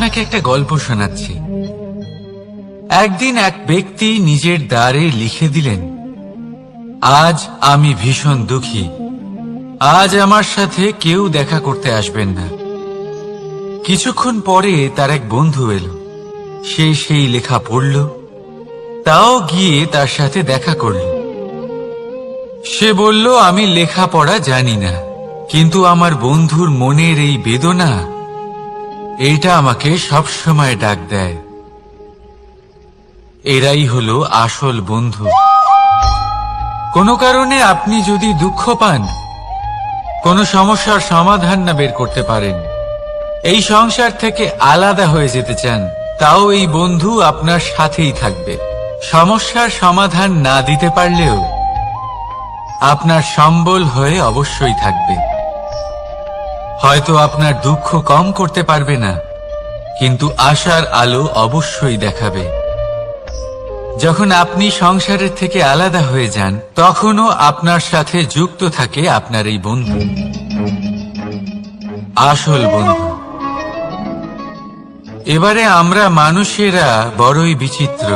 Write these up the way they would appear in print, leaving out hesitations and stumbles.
আপনাকে একটা গল্প শোনাচ্ছি। একদিন এক ব্যক্তি নিজের দ্বারে লিখে দিলেন, আজ আমি ভীষণ দুঃখী, আজ আমার সাথে কেউ দেখা করতে আসবেন না। কিছুক্ষণ পরে তার এক বন্ধু এলো। সে সেই লেখা পড়ল, তাও গিয়ে তার সাথে দেখা করল। সে বলল, আমি লেখাপড়া জানি না, কিন্তু আমার বন্ধুর মনের এই বেদনা, এটা আমাকে সবসময় ডাক দেয়। এরাই হলো আসল বন্ধু। কোনো কারণে আপনি যদি দুঃখ পান, কোনো সমস্যার সমাধান না বের করতে পারেন, এই সংসার থেকে আলাদা হয়ে যেতে চান, তাও এই বন্ধু আপনার সাথেই থাকবে। সমস্যার সমাধান না দিতে পারলেও আপনার সম্বল হয়ে অবশ্যই থাকবে। হয়তো আপনার দুঃখ কম করতে পারবে না, কিন্তু আশার আলো অবশ্যই দেখাবে। যখন আপনি সংসারের থেকে আলাদা হয়ে যান, তখনও আপনার সাথে যুক্ত থাকে আপনার এই বন্ধু, আসল বন্ধু। এবারে আমরা মানুষেরা বড়ই বিচিত্র।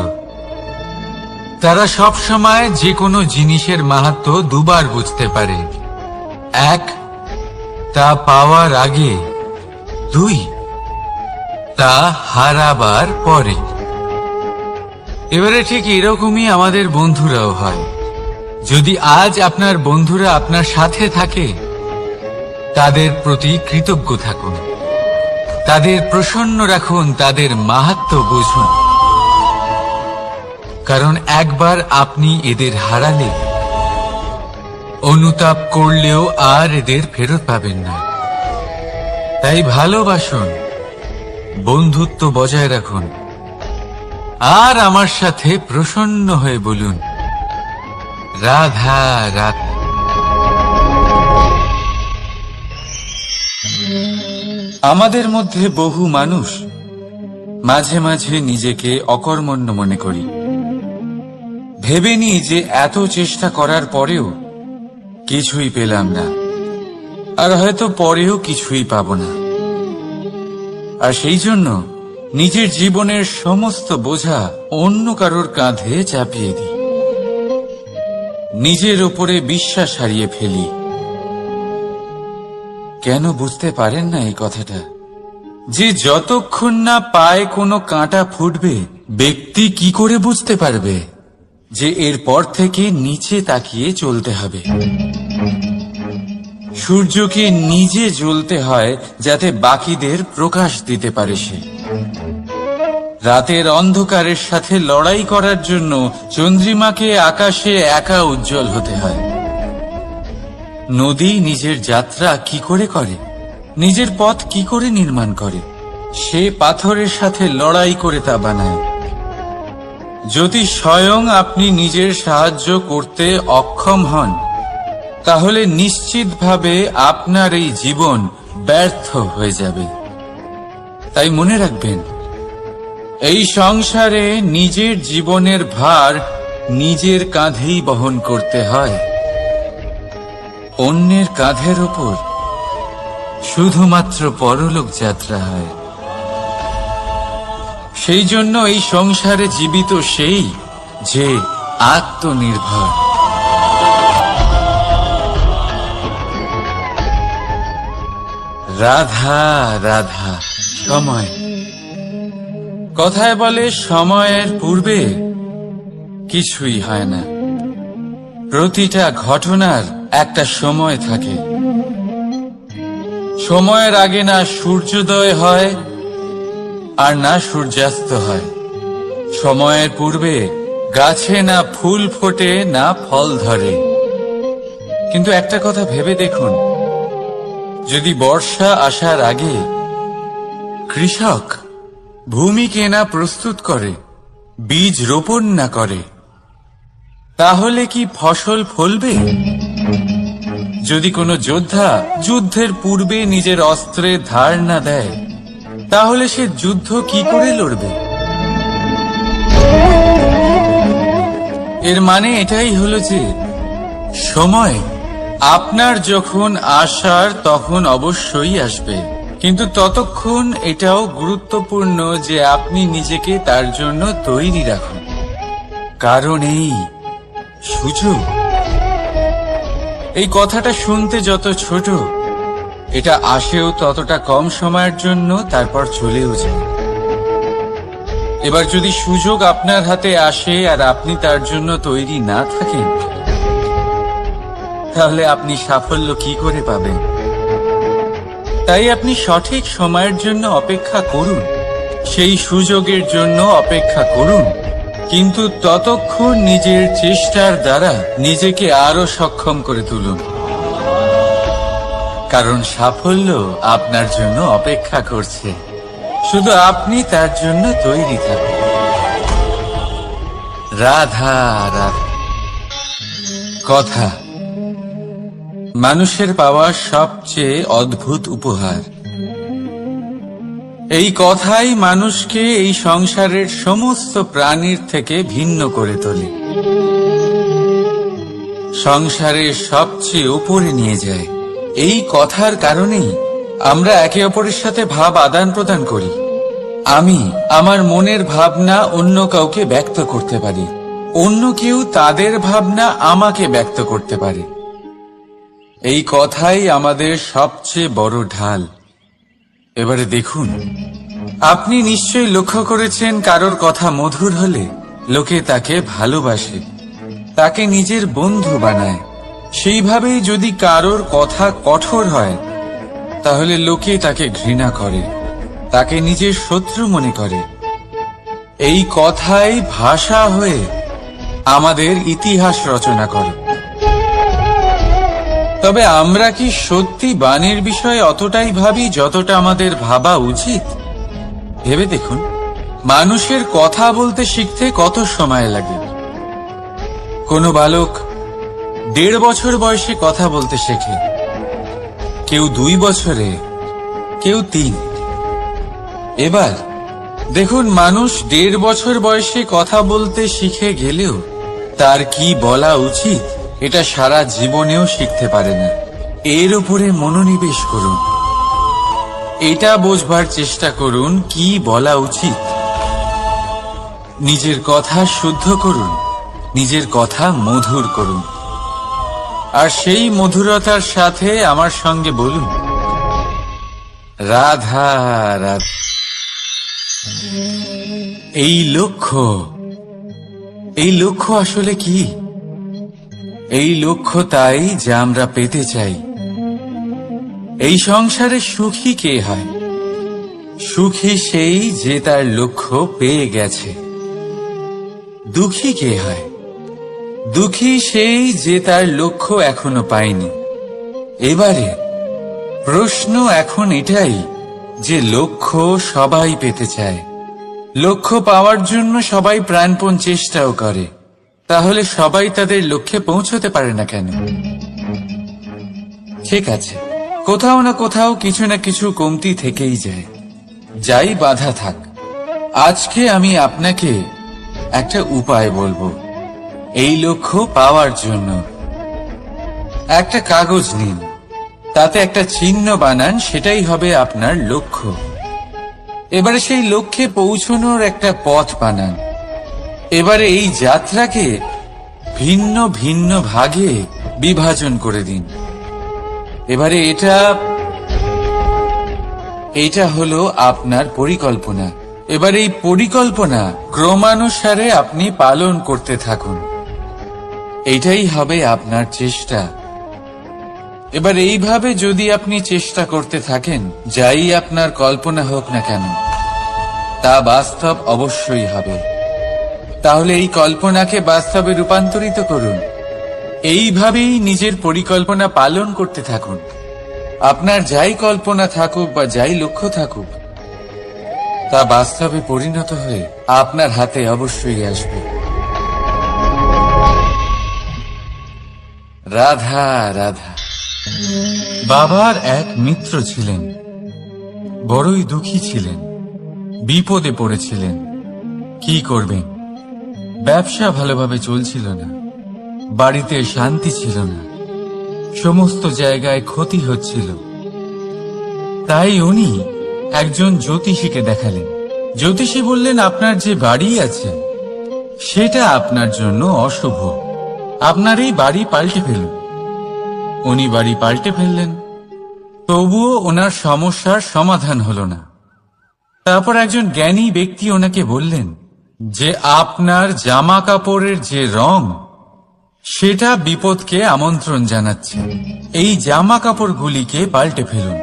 তারা সব সময় যে কোনো জিনিসের মাহাত্ম্য দুবার বুঝতে পারে। এক, তা পাওয়ার আগে। দুই, তা হারাবার পরে। এবারে ঠিক এরকমই আমাদের বন্ধুরাও হয়। যদি আজ আপনার বন্ধুরা আপনার সাথে থাকে, তাদের প্রতি কৃতজ্ঞ থাকুন, তাদের প্রসন্ন রাখুন, তাদের মাহাত্ম্য বুঝুন। কারণ একবার আপনি এদের হারালে, অনুতাপ করলেও আর এদের ফেরত পাবেন না। তাই ভালোবাসুন, বন্ধুত্ব বজায় রাখুন, আর আমার সাথে প্রসন্ন হয়ে বলুন, রাধা রাধা। আমাদের মধ্যে বহু মানুষ মাঝে মাঝে নিজেকে অকর্মণ্য মনে করি। ভেবে নিই যে এত চেষ্টা করার পরেও কিছুই পেলাম না, আর হয়তো পরেও কিছুই পাব না। আর সেই জন্য নিজের জীবনের সমস্ত বোঝা অন্য কারোর কাঁধে চাপিয়ে দিই, নিজের ওপরে বিশ্বাস হারিয়ে ফেলি। কেন বুঝতে পারেন না এই কথাটা? যে যতক্ষণ না পায়ে কোনো কাঁটা ফুটবে, ব্যক্তি কি করে বুঝতে পারবে যে এরপর থেকে নিচে তাকিয়ে চলতে হবে? সূর্যকে নিজে জ্বলতে হয় যাতে বাকিদের প্রকাশ দিতে পারে সে। রাতের অন্ধকারের সাথে লড়াই করার জন্য চন্দ্রিমাকে আকাশে একা উজ্জ্বল হতে হয়। নদী নিজের যাত্রা কি করে করে, নিজের পথ কি করে নির্মাণ করে? সে পাথরের সাথে লড়াই করে তা বানায়। যদি স্বয়ং আপনি নিজের সাহায্য করতে অক্ষম হন, তাহলে নিশ্চিতভাবে আপনার এই জীবন ব্যর্থ হয়ে যাবে। তাই মনে রাখবেন, এই সংসারে নিজের জীবনের ভার নিজের কাঁধেই বহন করতে হয়। অন্যের কাঁধের ওপর শুধুমাত্র পরলোক যাত্রা হয়। সেই জন্য এই সংসারে জীবিত সেই যে আত্মনির্ভর। রাধা রাধা। সময়, কথায় বলে সময়ের পূর্বে কিছুই হয় না। প্রতিটা ঘটনার একটা সময় থাকে। সময়ের আগে না সূর্যোদয় হয় আর না সূর্যাস্ত হয়। সময়ের পূর্বে গাছে না ফুল ফোটে না ফল ধরে। কিন্তু একটা কথা ভেবে দেখুন, যদি বর্ষা আসার আগে কৃষক ভূমিকে না প্রস্তুত করে, বীজ রোপণ না করে, তাহলে কি ফসল ফলবে? যদি কোনো যোদ্ধা যুদ্ধের পূর্বে নিজের অস্ত্রে ধার না দেয়, তাহলে সে যুদ্ধ কি করে লড়বে? এর মানে এটাই হলো যে সময় আপনার যখন আসার তখন অবশ্যই আসবে, কিন্তু ততক্ষণ এটাও গুরুত্বপূর্ণ যে আপনি নিজেকে তার জন্য তৈরি রাখুন। কারণ এই সুযোগ, এই কথাটা শুনতে যত ছোট, এটা আসেও ততটা কম সময়ের জন্য, তারপর চলেও যায়। এবার যদি সুযোগ আপনার হাতে আসে আর আপনি তার জন্য তৈরি না থাকেন, তাহলে আপনি সাফল্য কি করে পাবেন? তাই আপনি সঠিক সময়ের জন্য অপেক্ষা করুন, সেই সুযোগের জন্য অপেক্ষা করুন, কিন্তু ততক্ষণ নিজের চেষ্টার দ্বারা নিজেকে আরো সক্ষম করে তুলুন। কারণ সাফল্য আপনার জন্য অপেক্ষা করছে, শুধু আপনি তার জন্য তৈরি থাকুন। রাধা রাধা। কথা মানুষের পাওয়া সবচেয়ে অদ্ভুত উপহার। এই কথাই মানুষকে এই সংসারের সমস্ত প্রাণীর থেকে ভিন্ন করে তোলে, সংসারের সবচেয়ে উপরে নিয়ে যায়। এই কথার কারণেই আমরা একে অপরের সাথে ভাব আদান প্রদান করি। আমি আমার মনের ভাবনা অন্য কাউকে ব্যক্ত করতে পারি, অন্য কেউ তাদের ভাবনা আমাকে ব্যক্ত করতে পারে। এই কথাই আমাদের সবচেয়ে বড় ঢাল। এবারে দেখুন, আপনি নিশ্চয়ই লক্ষ্য করেছেন, কারোর কথা মধুর হলে লোকে তাকে ভালোবাসে, তাকে নিজের বন্ধু বানায়। সেইভাবেই যদি কারোর কথা কঠোর হয়, তাহলে লোকে তাকে ঘৃণা করে, তাকে নিজের শত্রু মনে করে। এই কথাই ভাষা হয়ে আমাদের ইতিহাস রচনা করে। তবে আমরা কি সত্যি বাণীর বিষয়ে অতটাই ভাবি যতটা আমাদের ভাবা উচিত? ভেবে দেখুন, মানুষের কথা বলতে শিখতে কত সময় লাগে। কোনো বালক 1.5 বছর বয়সে কথা বলতে শেখে, কেউ 2 বছরে, কেউ 3। এবার দেখুন, মানুষ 1.5 বছর বয়সে কথা বলতে শিখে গেলেও তার কি বলা উচিত এটা সারা জীবনেও শিখতে পারে না। এর উপরে মনোনিবেশ করুন, এটা বোঝবার চেষ্টা করুন কি বলা উচিত। নিজের কথা শুদ্ধ করুন, নিজের কথা মধুর করুন, আর সেই মধুরতার সাথে আমার সঙ্গে বলুন, রাধা রাধা। এই লক্ষ্য আসলে কি? এই লক্ষ্য তাই যা আমরা পেতে চাই। এই সংসারে সুখী কে হয়? সুখী সেই যে তার লক্ষ্য পেয়ে গেছে। দুঃখী কে হয়? দুঃখী সেই যে তার লক্ষ্য এখনো পায়নি। এবারে প্রশ্ন এখন এটাই যে লক্ষ্য সবাই পেতে চায়, লক্ষ্য পাওয়ার জন্য সবাই প্রাণপণ চেষ্টাও করে, তাহলে সবাই তাদের লক্ষ্যে পৌঁছতে পারে না কেন? ঠিক আছে, কোথাও না কোথাও কিছু না কিছু কমতি থেকেই যায়, যাই বাধা থাক। আজকে আমি আপনাকে একটা উপায় বলবো এই লক্ষ্য পাওয়ার জন্য। একটা কাগজ নিন, তাতে একটা চিহ্ন বানান, সেটাই হবে আপনার লক্ষ্য। এবারে সেই লক্ষ্যে পৌঁছানোর একটা পথ বানান। এবারে এই যাত্রাকে ভিন্ন ভিন্ন ভাগে বিভাজন করে দিন। এবারে এটা হলো আপনার পরিকল্পনা। এবার এই পরিকল্পনা ক্রমানুসারে আপনি পালন করতে থাকুন, এটাই হবে আপনার চেষ্টা। এবার এইভাবে যদি আপনি চেষ্টা করতে থাকেন, যাই আপনার কল্পনা হোক না কেন তা বাস্তব অবশ্যই হবে। তাহলে এই কল্পনাকে বাস্তবে রূপান্তরিত করুন। এইভাবেই নিজের পরিকল্পনা পালন করতে থাকুন। আপনার যাই কল্পনা থাকুক বা যাই লক্ষ্য থাকুক, তা বাস্তবে পরিণত হয়ে আপনার হাতে অবশ্যই আসবে। রাধা রাধা। বাবার এক মিত্র ছিলেন, বড়ই দুঃখী ছিলেন, বিপদে পড়েছিলেন। কি করবেন? ব্যবসা ভালোভাবে চলছিল না, বাড়িতে শান্তি ছিল না, সমস্ত জায়গায় ক্ষতি হচ্ছিল। তাই উনি একজন জ্যোতিষীকে দেখালেন। জ্যোতিষী বললেন, আপনার যে বাড়ি আছে সেটা আপনার জন্য অশুভ, আপনার এই বাড়ি পাল্টে ফেলুন। উনি বাড়ি পাল্টে ফেললেন, তবুও ওনার সমস্যার সমাধান হলো না। তারপর একজন জ্ঞানী ব্যক্তি ওনাকে বললেন যে আপনার জামা কাপড়ের যে রং সেটা বিপদকে আমন্ত্রণ জানাচ্ছে, এই জামা কাপড়গুলিকে পাল্টে ফেলুন।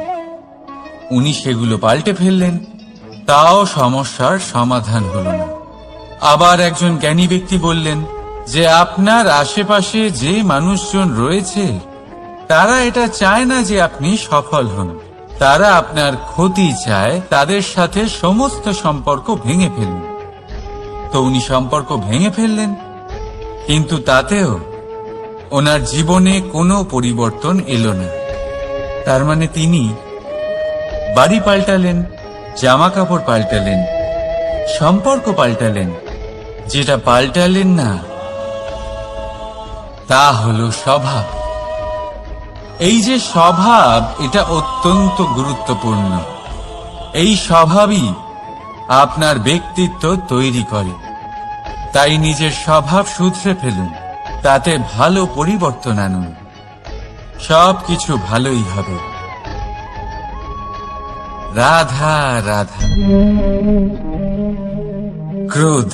উনি সেগুলো পাল্টে ফেললেন, তাও সমস্যার সমাধান হলো না। আবার একজন জ্ঞানী ব্যক্তি বললেন যে আপনার আশেপাশে যে মানুষজন রয়েছে তারা এটা চায় না যে আপনি সফল হন, তারা আপনার ক্ষতি চায়, তাদের সাথে সমস্ত সম্পর্ক ভেঙে ফেলুন। তো উনি সম্পর্ক ভেঙে ফেললেন, কিন্তু তাতেও ওনার জীবনে কোনো পরিবর্তন এলো না। তার মানে তিনি বাড়ি পাল্টালেন, জামা কাপড় পাল্টালেন, সম্পর্ক পাল্টালেন, যেটা পাল্টালেন না তা হলো স্বভাব। এই যে স্বভাব, এটা অত্যন্ত গুরুত্বপূর্ণ। এই স্বভাবই আপনার ব্যক্তিত্ব তৈরি করে। তাই নিজের স্বভাব শুধরে ফেলুন, তাতে ভালো পরিবর্তন আনুন, সবকিছু ভালোই হবে। রাধা রাধা। ক্রোধ।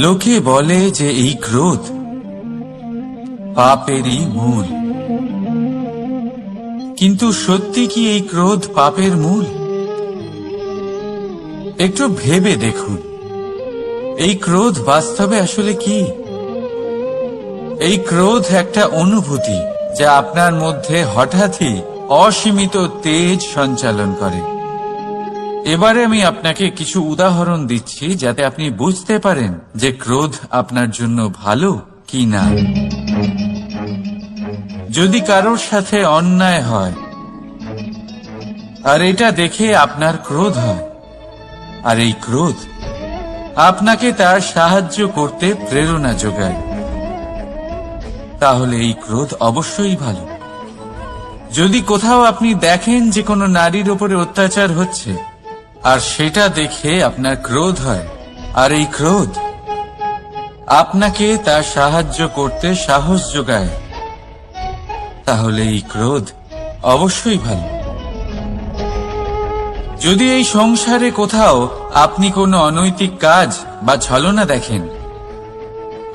লোকে বলে যে এই ক্রোধ পাপেরই মূল, কিন্তু সত্যি কি এই ক্রোধ পাপের মূল? একটু ভেবে দেখুন, এই ক্রোধ বাস্তবে আসলে কি? এই ক্রোধ একটা অনুভূতি যা আপনার মধ্যে হঠাৎই অসীমিত তেজ সঞ্চালন করে। এবারে আমি আপনাকে কিছু উদাহরণ দিচ্ছি যাতে আপনি বুঝতে পারেন যে ক্রোধ আপনার জন্য ভালো কি না। যদি কারোর সাথে অন্যায় হয় আর এটা দেখে আপনার ক্রোধ হয়, আর এই ক্রোধ আপনাকে তার সাহায্য করতে প্রেরণা যোগায়, তাহলে এই ক্রোধ অবশ্যই ভালো। যদি কোথাও আপনি দেখেন যে কোনো নারীর উপরে অত্যাচার হচ্ছে আর সেটা দেখে আপনার ক্রোধ হয়, আর এই ক্রোধ আপনাকে তার সাহায্য করতে সাহস যোগায়, তাহলে এই ক্রোধ অবশ্যই ভালো। যদি এই সংসারে কোথাও আপনি কোনো অনৈতিক কাজ বা ছলনা দেখেন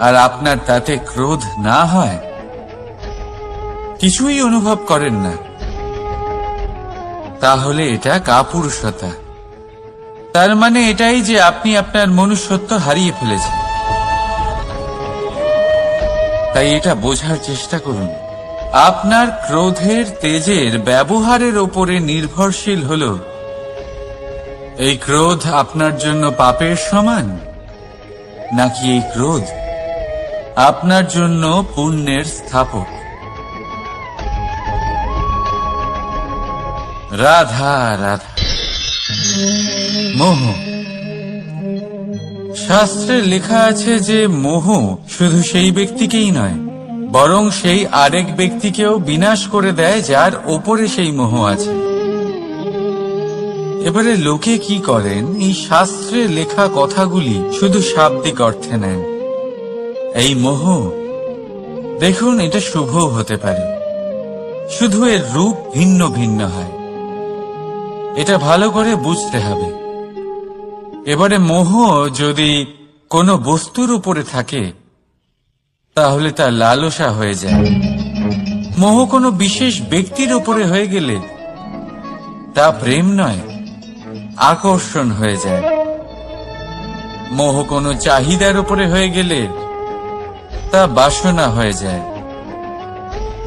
আর আপনার তাতে ক্রোধ না হয়, কিছুই অনুভব করেন না, তাহলে এটা কাপুরুষতা। তার মানে এটাই যে আপনি আপনার মনুষ্যত্ব হারিয়ে ফেলেছেন। তাই এটা বোঝার চেষ্টা করুন, আপনার ক্রোধের তেজের ব্যবহারের ওপরে নির্ভরশীল হলো এই ক্রোধ আপনার জন্য পাপের সমান, নাকি এই ক্রোধ আপনার জন্য পুণ্যের স্থাপক। রাধা রাধা। মোহ। শাস্ত্রে লেখা আছে যে মোহ শুধু সেই ব্যক্তিকেই নয়, বরং সেই আরেক ব্যক্তিকেও বিনাশ করে দেয় যার ওপরে সেই মোহ আছে। এবারে লোকে কি করেন, এই শাস্ত্রে লেখা কথাগুলি শুধু শাব্দিক অর্থে নেন। এই মোহ, দেখুন, এটা শুভ হতে পারে, শুধু এর রূপ ভিন্ন ভিন্ন হয়, এটা ভালো করে বুঝতে হবে। এবারে মোহ যদি কোনো বস্তুর উপরে থাকে তাহলে তা লালসা হয়ে যায়। মোহ কোনো বিশেষ ব্যক্তির উপরে হয়ে গেলে তা প্রেম নয়, আকর্ষণ হয়ে যায়। মোহ কোনো চাহিদার উপরে হয়ে গেলে তা বাসনা হয়ে যায়।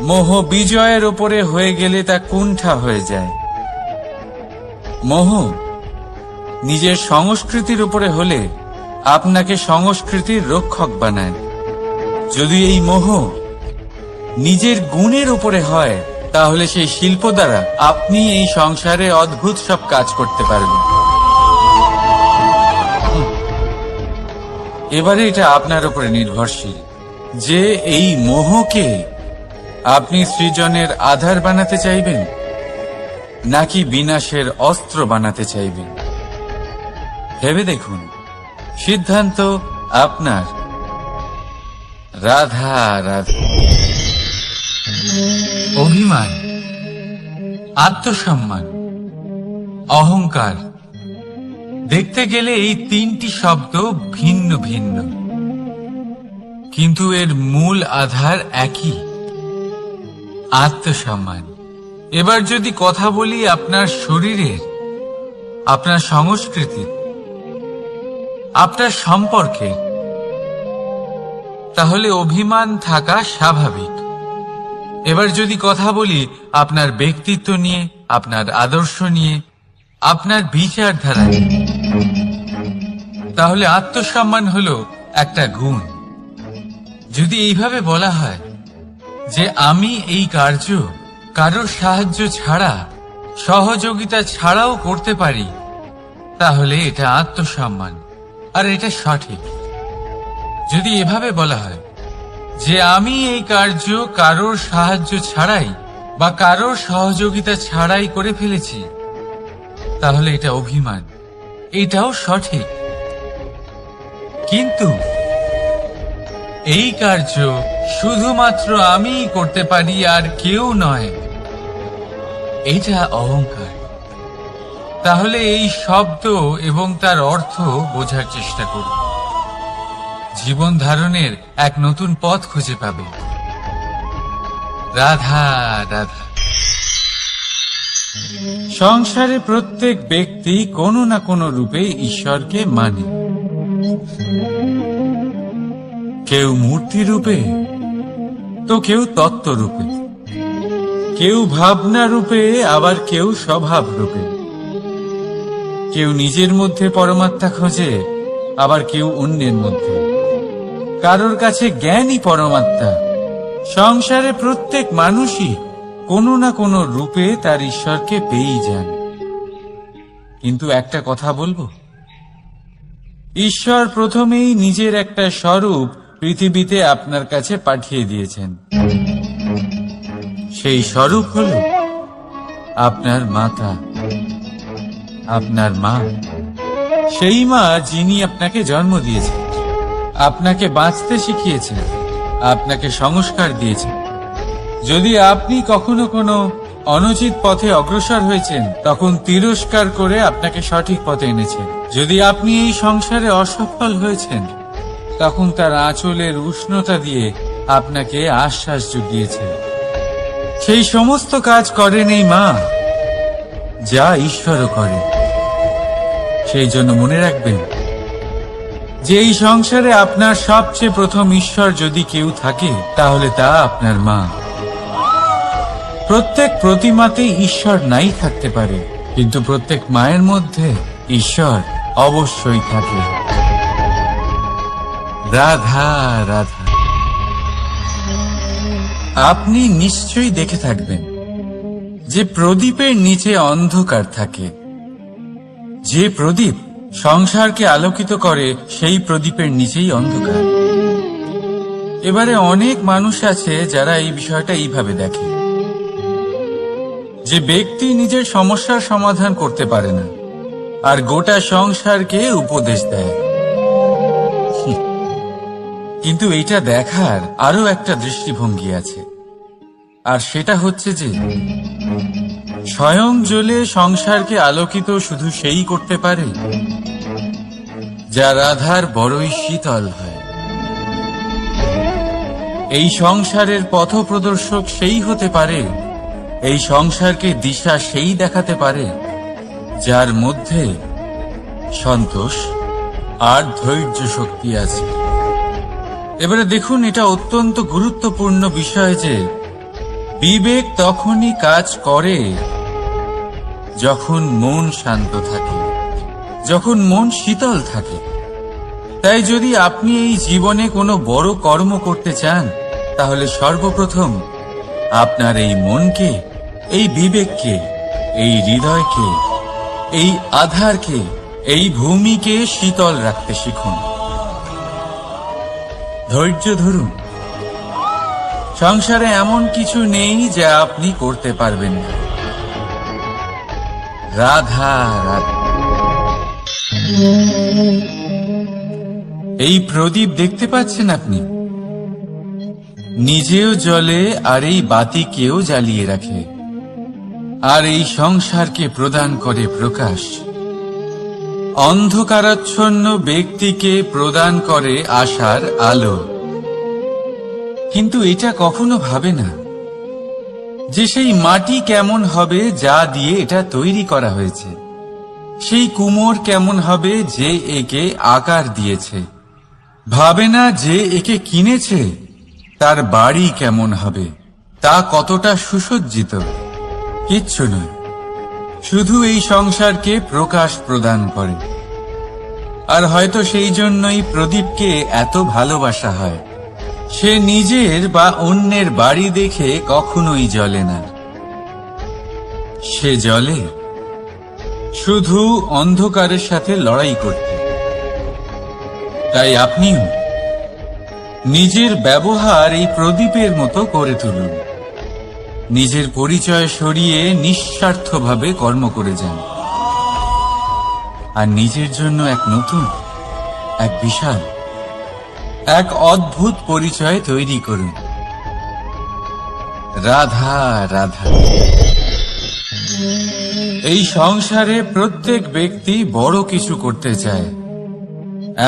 মোহ বিজয়ের উপরে হয়ে গেলে তা কুণ্ঠা হয়ে যায়। মোহ নিজের সংস্কৃতির উপরে হলে আপনাকে সংস্কৃতির রক্ষক বানায়। যদি এই মোহ নিজের গুণের উপরে হয় তাহলে সেই শিল্প দ্বারা আপনি এই সংসারে অদ্ভুত সব কাজ করতে পারবেন। এবারে এটা আপনার উপরে নির্ভরশীল যে এই মোহকে আপনি সৃজনের আধার বানাতে চাইবেন, নাকি বিনাশের অস্ত্র বানাতে চাইবেন? ভেবে দেখুন, সিদ্ধান্ত আপনার। রাধা রাধা। অভিমান, আত্মসম্মান, অহংকার, দেখতে গেলে এই তিনটি শব্দ ভিন্ন ভিন্ন, কিন্তু এর মূল আধার একই, আত্মসম্মান। এবার যদি কথা বলি আপনার শরীরের, আপনার সংস্কৃতির, আপনার সম্পর্কে, তাহলে অভিমান থাকা স্বাভাবিক। এবার যদি কথা বলি আপনার ব্যক্তিত্ব নিয়ে, আপনার আদর্শ নিয়ে, আপনার বিচারধারা নিয়ে, তাহলে আত্মসম্মান হলো একটা গুণ। যদি এইভাবে বলা হয় যে আমি এই কার্য কারোর সাহায্য ছাড়া, সহযোগিতা ছাড়াও করতে পারি, তাহলে এটা আত্মসম্মান, আর এটা সঠিক। যদি এভাবে বলা হয় যে আমি এই কার্য কারোর সাহায্য ছাড়াই বা কারোর সহযোগিতা ছাড়াই করে ফেলেছি, তাহলে এটা অভিমান, এটাও সঠিক। কিন্তু এই কার্য শুধুমাত্র আমিই করতে পারি আর কেউ নয়, এটা অহংকার। তাহলে এই শব্দ এবং তার অর্থ বোঝার চেষ্টা করুন। জীবন ধারণের এক নতুন পথ খুঁজে পাবে। রাধা রাধা। সংসারে প্রত্যেক ব্যক্তি কোনো না কোনো রূপে ঈশ্বরকে মানে। কেউ মূর্তি রূপে, তো কেউ তত্ত্ব রূপে, কেউ ভাবনা রূপে, আবার কেউ স্বভাব রূপে। কেউ নিজের মধ্যে পরমাত্মা খোঁজে, আবার কেউ অন্যের মধ্যে। কারোর কাছে জ্ঞানই পরমাত্মা। সংসারে প্রত্যেক মানুষই কোনো না কোনো রূপে তার ঈশ্বরকে পেয়েই যান। কিন্তু একটা কথা বলবো, ঈশ্বর প্রথমেই নিজের একটা স্বরূপ পৃথিবীতে আপনার কাছে পাঠিয়ে দিয়েছেন। সেই স্বরূপ হল আপনার মাতা, আপনার মা। সেই মা যিনি আপনাকে জন্ম দিয়েছেন, আপনাকে বাঁচতে শিখিয়েছেন, আপনাকে সংস্কার দিয়েছেন। যদি আপনি কখনো কোনো অনুচিত পথে অগ্রসর হয়েছেন, তখন তিরস্কার করে আপনাকে সঠিক পথে এনেছেন। যদি আপনি এই সংসারে অসফল হয়েছেন, তখন তার আঁচলের উষ্ণতা দিয়ে আপনাকে আশ্বাস জুগিয়েছেন। সেই সমস্ত কাজ করেন এই মা, যা ঈশ্বরও করে। সেই জন্য মনে রাখবেন যে এই সংসারে আপনার সবচেয়ে প্রথম ঈশ্বর যদি কেউ থাকে, তাহলে তা আপনার মা। প্রত্যেক প্রতিমাতে ঈশ্বর নাই থাকতে পারে, কিন্তু প্রত্যেক মায়ের মধ্যে ঈশ্বর অবশ্যই থাকে। রাধা রাধা। আপনি নিশ্চয়ই দেখে থাকবেন যে প্রদীপের নিচে অন্ধকার থাকে। যে প্রদীপ সংসারকে আলোকিত করে, সেই প্রদীপের নিচেই অন্ধকার। এবারে অনেক মানুষ আছে যারা এই বিষয়টা এইভাবে দেখে যে ব্যক্তি নিজের সমস্যার সমাধান করতে পারে না, আর গোটা সংসারকে উপদেশ দেয়। কিন্তু এটা দেখার আরো একটা দৃষ্টিভঙ্গি আছে, আর সেটা হচ্ছে যে স্বয়ং জ্বলে সংসারকে আলোকিত শুধু সেই করতে পারে যা রাধার বড়ই শীতল হয়। এই সংসারের পথপ্রদর্শক সেই হতে পারে, এই সংসারকে দিশা সেই দেখাতে পারে যার মধ্যে সন্তোষ আর ধৈর্য শক্তি আছে। এবারে দেখুন, এটা অত্যন্ত গুরুত্বপূর্ণ বিষয় যে বিবেক তখনই কাজ করে যখন মন শান্ত থাকে, যখন মন শীতল থাকে। তাই যদি আপনি এই জীবনে কোনো বড় কর্ম করতে চান, তাহলে সর্বপ্রথম আপনার এই মনকে, এই বিবেককে, এই হৃদয়কে, এই আধারকে, এই ভূমিকে শীতল রাখতে শিখুন। ধৈর্য ধরুন। সংসারে এমন কিছু নেই যা আপনি করতে পারবেন না। রাধা রাধা। এই প্রদীপ দেখতে পাচ্ছেন আপনি, নিজেও জ্বলে আর এই বাতিকেও জ্বালিয়ে রাখে, আর এই সংসারকে প্রদান করে প্রকাশ। অন্ধকারাচ্ছন্ন ব্যক্তিকে প্রদান করে আশার আলো। কিন্তু এটা কখনো ভাবে না যে সেই মাটি কেমন হবে যা দিয়ে এটা তৈরি করা হয়েছে, সেই কুমোর কেমন হবে যে একে আকার দিয়েছে। ভাবে না যে একে কিনেছে তার বাড়ি কেমন হবে, তা কতটা সুসজ্জিত। কিচ্ছু নয়, শুধু এই সংসারকে প্রকাশ প্রদান করে। আর হয়তো সেই জন্যই প্রদীপকে এত ভালোবাসা হয়। সে নিজের বা অন্যের বাড়ি দেখে কখনোই জ্বলে না, সে জ্বলে শুধু অন্ধকারের সাথে লড়াই করতে। তাই আপনিও নিজের ব্যবহার এই প্রদীপের মতো করে তুলুন। নিজের পরিচয় সরিয়ে নিঃস্বার্থভাবে কর্ম করে যান, আর নিজের জন্য এক নতুন, এক বিশাল, এক অদ্ভুত পরিচয় তৈরি করুন। রাধা রাধা। এই সংসারে প্রত্যেক ব্যক্তি বড় কিছু করতে চায়,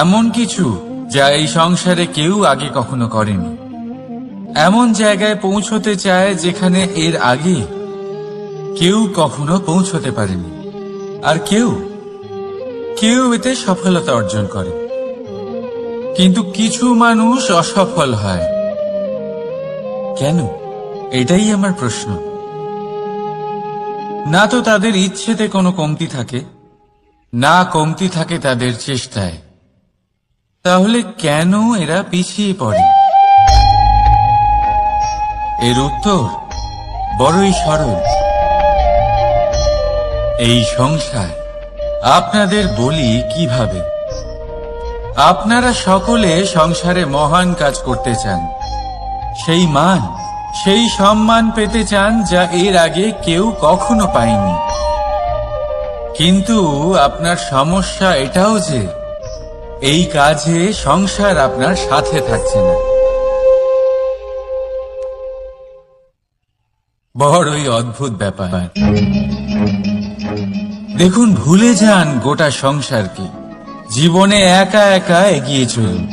এমন কিছু যা এই সংসারে কেউ আগে কখনো করেনি। এমন জায়গায় পৌঁছতে চায় যেখানে এর আগে কেউ কখনো পৌঁছতে পারেনি। আর কেউ এতে সফলতা অর্জন করে, কিন্তু কিছু মানুষ অসফল হয়। কেন? এটাই আমার প্রশ্ন। না তো তাদের ইচ্ছেতে কোনো কমতি থাকে, না কমতি থাকে তাদের চেষ্টায়। তাহলে কেন এরা পিছিয়ে পড়ে? এর উত্তর বড়ই সরল। এই সংসার আপনাদের বলি কিভাবে। আপনারা সকলে সংসারে মহান কাজ করতে চান, সেই মান, সেই সম্মান পেতে চান যা এর আগে কেউ কখনো পায়নি। কিন্তু আপনার সমস্যা এটাও যে এই কাজে সংসার আপনার সাথে থাকছে না। বড়ই অদ্ভুত ব্যাপার। দেখুন, ভুলে যান গোটা সংসারকে, জীবনে একা একা এগিয়ে চলুন।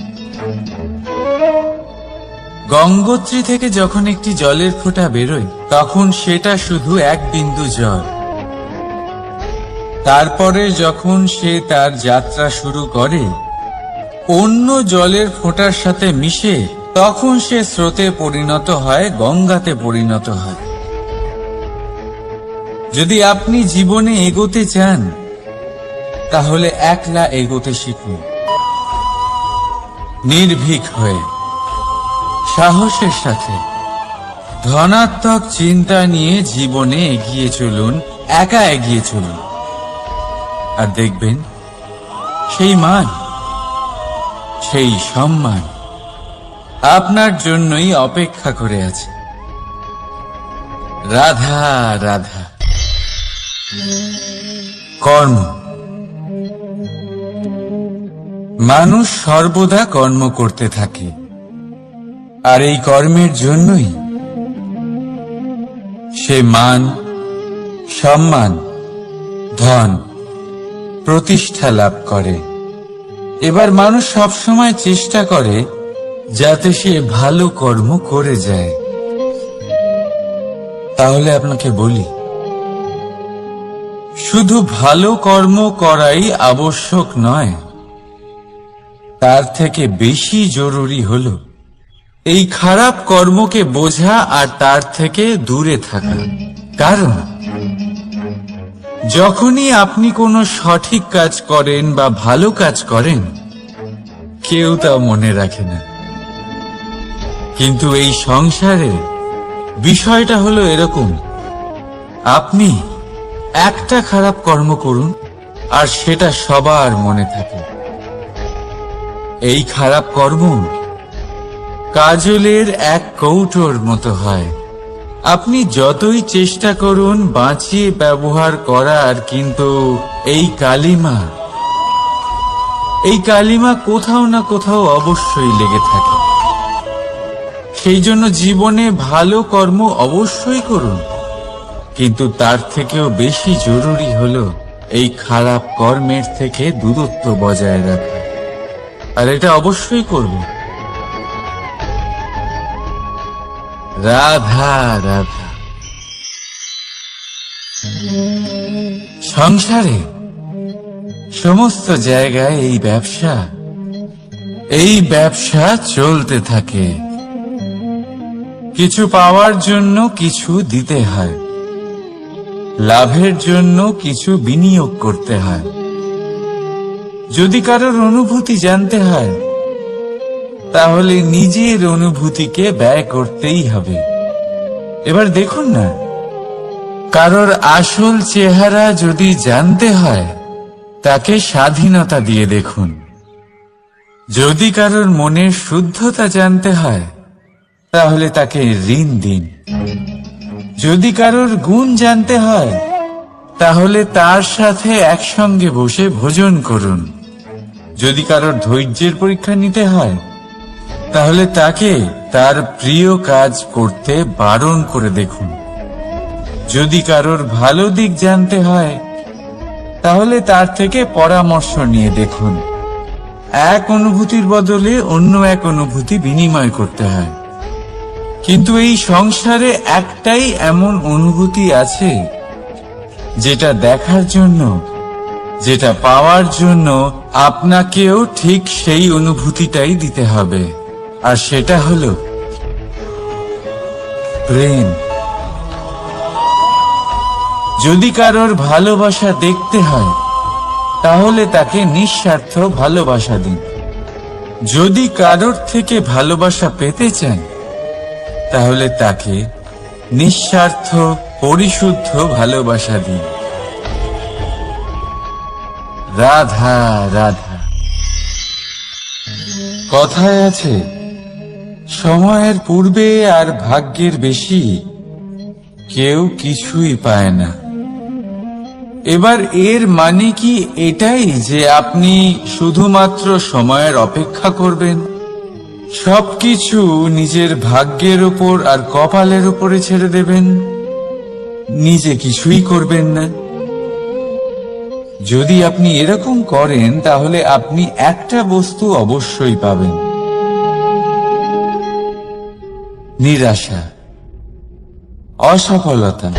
গঙ্গোত্রী থেকে যখন একটি জলের ফোঁটা বেরোয় তখন সেটা শুধু এক বিন্দু জল। তারপরে যখন সে তার যাত্রা শুরু করে অন্য জলের ফোঁটার সাথে মিশে, তখন সে স্রোতে পরিণত হয়, গঙ্গাতে পরিণত হয়। যদি আপনি জীবনে এগোতে চান তাহলে একলা এগোতে শিখুন, নির্ভীক হয়ে, সাহসের সাথে, ধনাত্মক চিন্তা নিয়ে জীবনে এগিয়ে চলুন, একা এগিয়ে চলুন। আর দেখবেন সেই মান, সেই সম্মান আপনার জন্যই অপেক্ষা করে আছে। রাধা রাধা। কর্ম। মানুষ সর্বদা কর্ম করতে থাকে, আর এই কর্মের জন্যই সে মান, সম্মান, ধন, প্রতিষ্ঠা লাভ করে। এবার মানুষ সবসময় চেষ্টা করে যাতে সে ভালো কর্ম করে যায়। তাহলে আপনাকে বলি, শুধু ভালো কর্ম করাই আবশ্যক নয়, তার থেকে বেশি জরুরি হলো এই খারাপ কর্মকে বোঝা আর তার থেকে দূরে থাকা। কারণ যখনই আপনি কোনো সঠিক কাজ করেন বা ভালো কাজ করেন, কেউ তা মনে রাখে না। কিন্তু এই সংসারে বিষয়টা হলো এরকম, আপনি একটা খারাপ কর্ম করুন আর সেটা সবার মনে থাকে। এই খারাপ কর্ম কাজলের এক কৌটোর মতো হয়, আপনি যতই চেষ্টা করুন বাঁচিয়ে ব্যবহার করার, কিন্তু এই কালিমা কোথাও না কোথাও অবশ্যই লেগে থাকে। সেই জন্য জীবনে ভালো কর্ম অবশ্যই করুন, কিন্তু তার থেকেও বেশি জরুরি হলো এই খারাপ কর্মের থেকে দূরত্ব বজায় রাখা। আর এটা অবশ্যই করব। রাধা রাধা। সংসারে সমস্ত জায়গায় এই ব্যবসা চলতে থাকে। কিছু পাওয়ার জন্য কিছু দিতে হয়, লাভের জন্য কিছু বিনিয়োগ করতে হয়। যদি কারোর অনুভূতি জানতে হয়, তাহলে নিজের অনুভূতিকে ব্যয় করতেই হবে। এবার দেখুন না, কারোর আসল চেহারা যদি জানতে হয়, তাকে স্বাধীনতা দিয়ে দেখুন। যদি কারোর মনের শুদ্ধতা জানতে হয়, তাহলে তাকে ঋণ দিন। যদি কারোর গুণ জানতে হয়, তাহলে তার সাথে একসঙ্গে বসে ভোজন করুন। যদি কারোর ধৈর্যের পরীক্ষা নিতে হয়, তাহলে তাকে তার প্রিয় কাজ করতে বারণ করে দেখুন। যদি কারোর ভালো দিক জানতে হয়, তাহলে তার থেকে পরামর্শ নিয়ে দেখুন। এক অনুভূতির বদলে অন্য এক অনুভূতি বিনিময় করতে হয়। কিন্তু এই সংসারে একটাই এমন অনুভূতি আছে, যেটা দেখার জন্য, যেটা পাওয়ার জন্য আপনাকেও ঠিক সেই অনুভূতিটাই দিতে হবে। আর সেটা হলো প্রেম। যদি কারোর ভালোবাসা দেখতে হয়, তাহলে তাকে নিঃস্বার্থ ভালোবাসা দিন। যদি কারোর থেকে ভালোবাসা পেতে চান, তাহলে তাকে নিঃস্বার্থ পরিশুদ্ধ ভালোবাসা দিন। রাধা রাধা। কথায় আছে, সময়ের পূর্বে আর ভাগ্যের বেশি কেউ কিছুই পায় না। এবার এর মানে কি এটাই যে আপনি শুধুমাত্র সময়ের অপেক্ষা করবেন, সবকিছু নিজের ভাগ্যের উপর আর কপালের উপরে ছেড়ে দেবেন, নিজে কিছুই করবেন না? যদি আপনি এরকম করেন, তাহলে আপনি একটা বস্তু অবশ্যই পাবেন: নিরাশা, অসফলতা।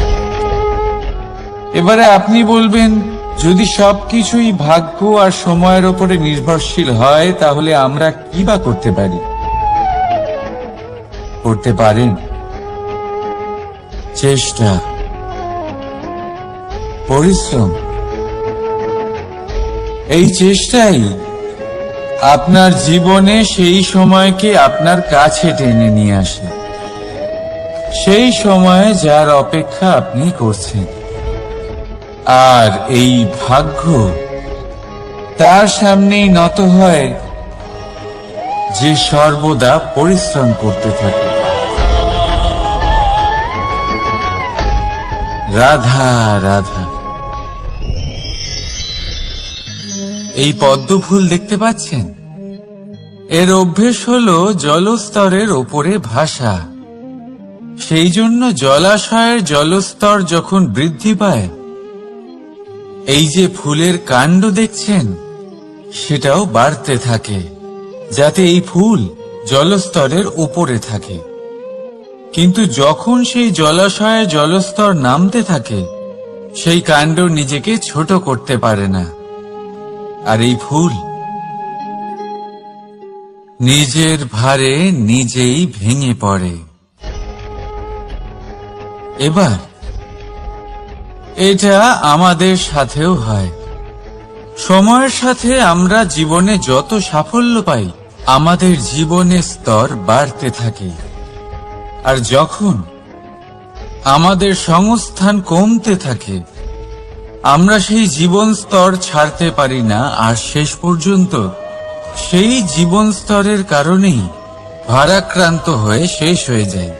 এবারে আপনি বলবেন, যদি সবকিছুই ভাগ্য আর সময়ের উপরে নির্ভরশীল হয়, তাহলে আমরা কি বা করতে পারি? করতে পারেন চেষ্টা, পরিশ্রম। এই চেষ্টাই আপনার জীবনে সেই সময়কে আপনার কাছে টেনে নিয়ে আসে, সেই সময়ে যার অপেক্ষা আপনি করছেন। আর এই ভাগ্য তার সামনেই নত হয় যে সর্বদা পরিশ্রম করতে থাকে। রাধা রাধা। এই পদ্ম ফুল দেখতে পাচ্ছেন? এর অভ্যেস হলো জলস্তরের ওপরে ভাসা। সেই জন্য জলাশয়ের জলস্তর যখন বৃদ্ধি পায়, এই যে ফুলের কাণ্ড দেখছেন, সেটাও বাড়তে থাকে, যাতে এই ফুল জলস্তরের উপরে থাকে। কিন্তু যখন সেই জলাশয়ের জলস্তর নামতে থাকে, সেই কাণ্ড নিজেকে ছোট করতে পারে না, আর এই ফুল নিজের ভারে নিজেই ভেঙে পড়ে। এবার এটা আমাদের সাথেও হয়। সময়ের সাথে আমরা জীবনে যত সাফল্য পাই, আমাদের জীবনের স্তর বাড়তে থাকে। আর যখন আমাদের সংস্থান কমতে থাকে, আমরা সেই জীবন স্তর ছাড়তে পারি না, আর শেষ পর্যন্ত সেই জীবন স্তরের কারণেই ভারাক্রান্ত হয়ে শেষ হয়ে যায়।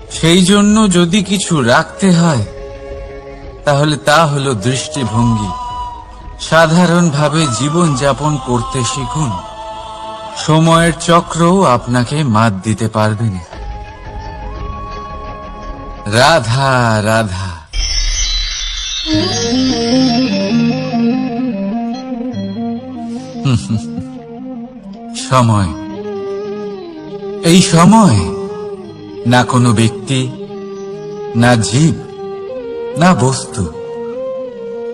সেই জন্য যদি কিছু রাখতে হয় তাহলে তা হলো দৃষ্টিভঙ্গি। সাধারণভাবে জীবন যাপন করতে শিখুন। সময়ের চক্রও আপনাকে মাত দিতে পারবে না। রাধা রাধা। সময়, এই সময় না কোনো ব্যক্তি, না জীব, না বস্তু,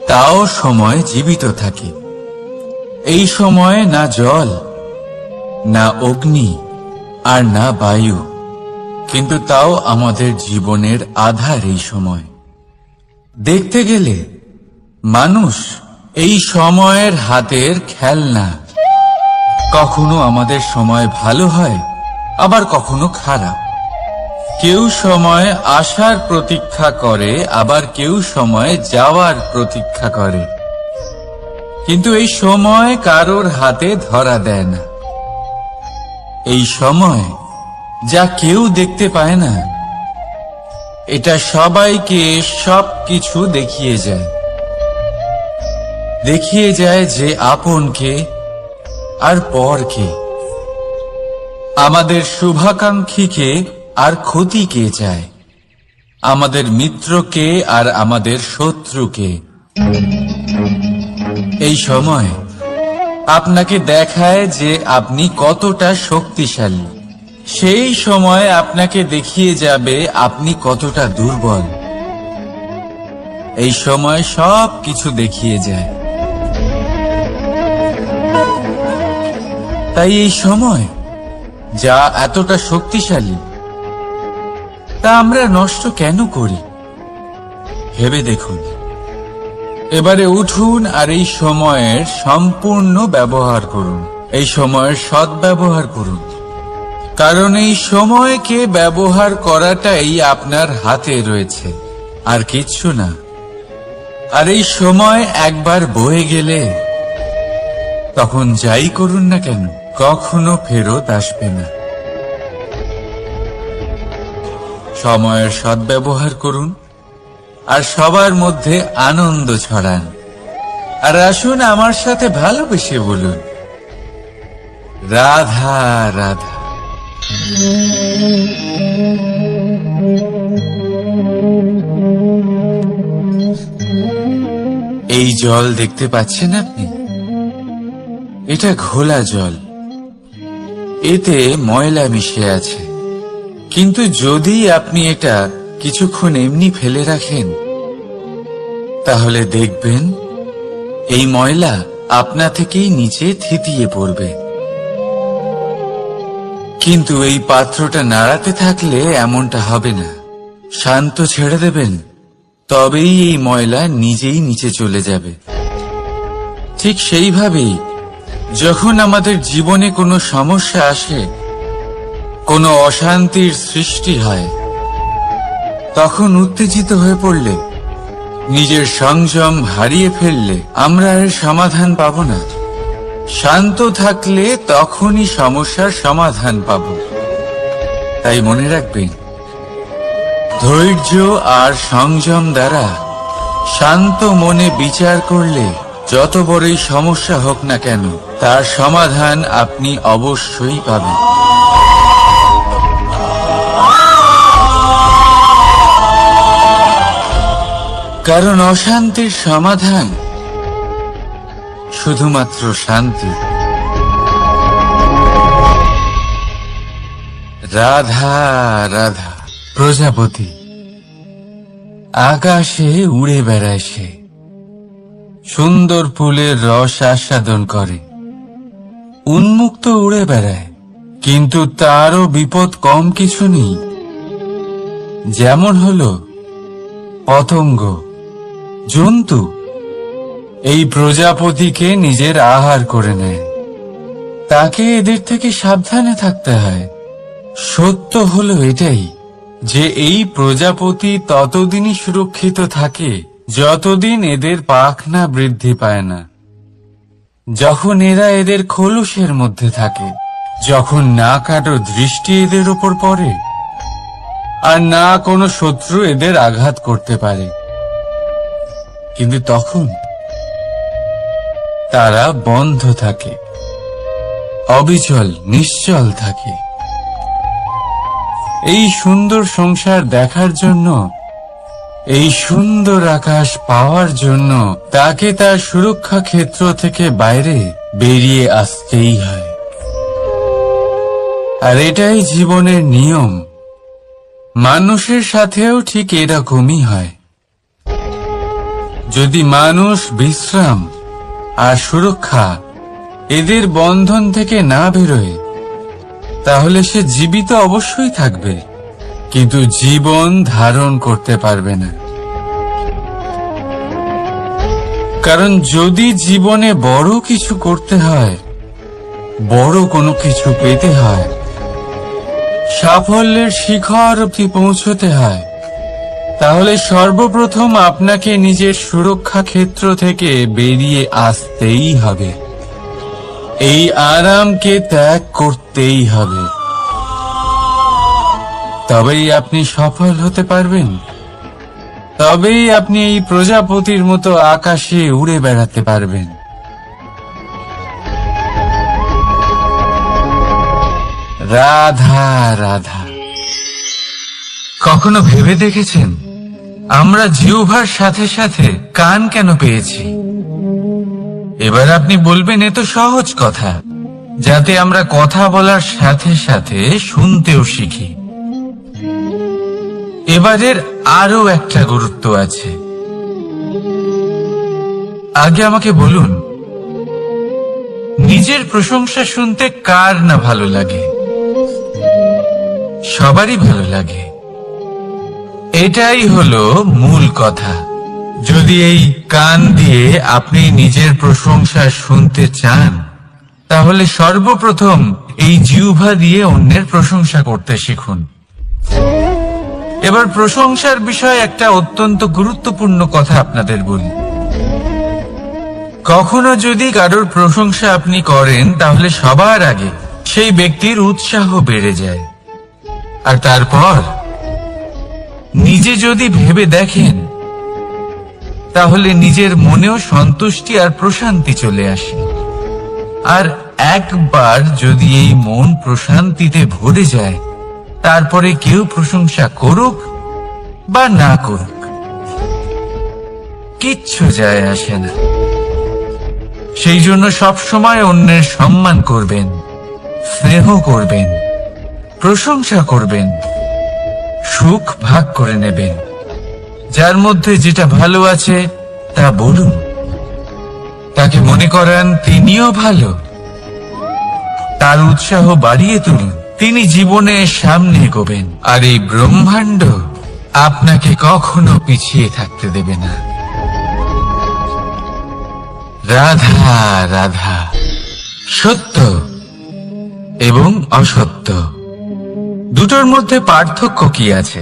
তাও সময় জীবিত থাকে। এই সময়ে না জল, না অগ্নি, আর না বায়ু, কিন্তু তাও আমাদের জীবনের আধার এই সময়। দেখতে গেলে মানুষ এই সময়ের হাতের খেলনা। কখনো আমাদের সময় ভালো হয়, আবার কখনো খারাপ। কেউ সময় আসার প্রতীক্ষা করে, আবার কেউ সময় যাওয়ার প্রতীক্ষা করে, কিন্তু এই সময় কারোর হাতে ধরা দেয় না। এই সময় যা কেউ দেখতে পায় না, এটা সবাইকে সবকিছু দেখিয়ে যায়। দেখিয়ে যায় যে আপনকে আর পরকে, আমাদের শুভাকাঙ্ক্ষীকে আর ক্ষতিকে চায়, আমাদের মিত্রকে আর আমাদের শত্রুকে। এই সময় আপনাকে দেখায় যে আপনি কতটা শক্তিশালী, সেই সময় আপনাকে দেখিয়ে যাবে আপনি কতটা দুর্বল। এই সময় সব কিছু দেখিয়ে যায়। তাই এই সময় যা এতটা শক্তিশালী, তা আমরা নষ্ট কেন করি? ভেবে দেখুন। এবারে উঠুন আর এই সময়ের সম্পূর্ণ ব্যবহার করুন। এই সময়ের সদ্ব্যবহার করুন, কারণ এই সময়কে ব্যবহার করাটাই আপনার হাতে রয়েছে, আর কিচ্ছু না। আর এই সময় একবার বয়ে গেলে তখন যাই করুন না কেন, কখনো ফেরত আসবে না। সময়ের সদ্ব্যবহার করুন আর সবার মধ্যে আনন্দ ছড়ান। আর আসুন আমার সাথে ভালোবেসে বলুন, রাধা রাধা। এই জল দেখতে পাচ্ছেন আপনি? এটা ঘোলা জল, এতে ময়লা মিশে আছে। কিন্তু যদি আপনি এটা কিছুক্ষণ এমনি ফেলে রাখেন, তাহলে দেখবেন এই ময়লা আপনা থেকেই নিচে থিতিয়ে পড়বে। কিন্তু এই পাত্রটা নাড়াতে থাকলে এমনটা হবে না। শান্ত ছেড়ে দেবেন, তবেই এই ময়লা নিজেই নিচে চলে যাবে। ঠিক সেইভাবেই যখন আমাদের জীবনে কোনো সমস্যা আসে, কোনো অশান্তির সৃষ্টি হয়, তখন উত্তেজিত হয়ে পড়লে, নিজের সংযম হারিয়ে ফেললে আমরা এর সমাধান পাব না। শান্ত থাকলে তখনই সমস্যার সমাধান পাব। তাই মনে রাখবেন, ধৈর্য আর সংযম দ্বারা শান্ত মনে বিচার করলে যত বড়ই সমস্যা হোক না কেন, তার সমাধান আপনি অবশ্যই পাবেন। কারণ অশান্তির সমাধান শুধুমাত্র শান্তি। রাধা রাধা। প্রজাপতি আকাশে উড়ে বেড়ায়, সে সুন্দর ফুলের রস আস্বাদন করে, উন্মুক্ত উড়ে বেড়ায়, কিন্তু তারও বিপদ কম কিছু নেই। যেমন হলো পতঙ্গ, জন্তু। এই প্রজাপতিকে নিজের আহার করে নেয়, তাকে এদের থেকে সাবধানে থাকতে হয়। সত্য হলো এটাই যে এই প্রজাপতি ততদিনই সুরক্ষিত থাকে যতদিন এদের পাখনা বৃদ্ধি পায় না। যখন এরা এদের খোলসের মধ্যে থাকে, যখন না কারো দৃষ্টি এদের উপর পড়ে, আর না কোনো শত্রু এদের আঘাত করতে পারে। কিন্তু তখন তারা বন্ধ থাকে, অবিচল নিশ্চল থাকে। এই সুন্দর সংসার দেখার জন্য, এই সুন্দর আকাশ পাওয়ার জন্য তাকে তার সুরক্ষা ক্ষেত্র থেকে বাইরে বেরিয়ে আসতেই হয়। আর এটাই জীবনের নিয়ম। মানুষের সাথেও ঠিক এরকমই হয়। যদি মানুষ বিশ্রাম আর সুরক্ষা এদের বন্ধন থেকে না বেরোয়, তাহলে সে জীবিত অবশ্যই থাকবে, কিন্তু জীবন ধারণ করতে পারবে না। কারণ যদি জীবনে বড় কিছু করতে হয়, বড় কোনো কিছু পেতে হয়, সাফল্যের শিখর অবধি পৌঁছতে হয়, তাহলে সর্বপ্রথম আপনাকে নিজের সুরক্ষা ক্ষেত্র থেকে বেরিয়ে আসতেই হবে। এই আরামকে ত্যাগ করতেই হবে। তবেই আপনি সফল হতে পারবেন। তবেই আপনি এই প্রজাপতির মতো আকাশে উড়ে বেড়াতে পারবেন। রাধা রাধা। কখনো ভেবে দেখেছেন আমরা জিহ্বার সাথে সাথে কান কেন পেয়েছি? এবার আপনি বলবেন এ তো সহজ কথা, যাতে আমরা কথা বলার সাথে সাথে শুনতেও শিখি। এবারের আরো একটা গুরুত্ব আছে। আগে আমাকে বলুন, নিজের প্রশংসা শুনতে কার না ভালো লাগে? সবারই ভালো লাগে। এটাই হলো মূল কথা। যদি এই কান দিয়ে আপনি নিজের প্রশংসা শুনতে চান, তাহলে সর্বপ্রথম এই জিহ্বা দিয়ে অন্যের প্রশংসা করতে শিখুন। এবার প্রশংসার বিষয়ে একটা অত্যন্ত গুরুত্বপূর্ণ কথা আপনাদের বলি। কখনো যদি কারোর প্রশংসা আপনি করেন, তাহলে সবার আগে সেই ব্যক্তির উৎসাহ বেড়ে যায়। আর তারপর নিজে যদি ভেবে দেখেন, তাহলে নিজের মনেও সন্তুষ্টি আর প্রশান্তি চলে আসে। আর একবার যদি এই মন প্রশান্তিতে ভরে যায়, তারপরে কেউ প্রশংসা করুক বা না করুক, কিচ্ছু যায় আসে না। সেই জন্য সবসময় অন্যের সম্মান করবেন, স্নেহ করবেন, প্রশংসা করবেন, সুখ ভাগ করে নেবেন। যার মধ্যে যেটা ভালো আছে তা বলুন, তাকে মনে করান তিনিও ভালো, তার উৎসাহ বাড়িয়ে তুলুন। তিনি জীবনে সামনে এগোবেন, আর এই ব্রহ্মাণ্ড আপনাকে কখনো পিছিয়ে থাকতে দেবে না। রাধা রাধা। সত্য এবং অসত্য দুটোর মধ্যে পার্থক্য কি আছে?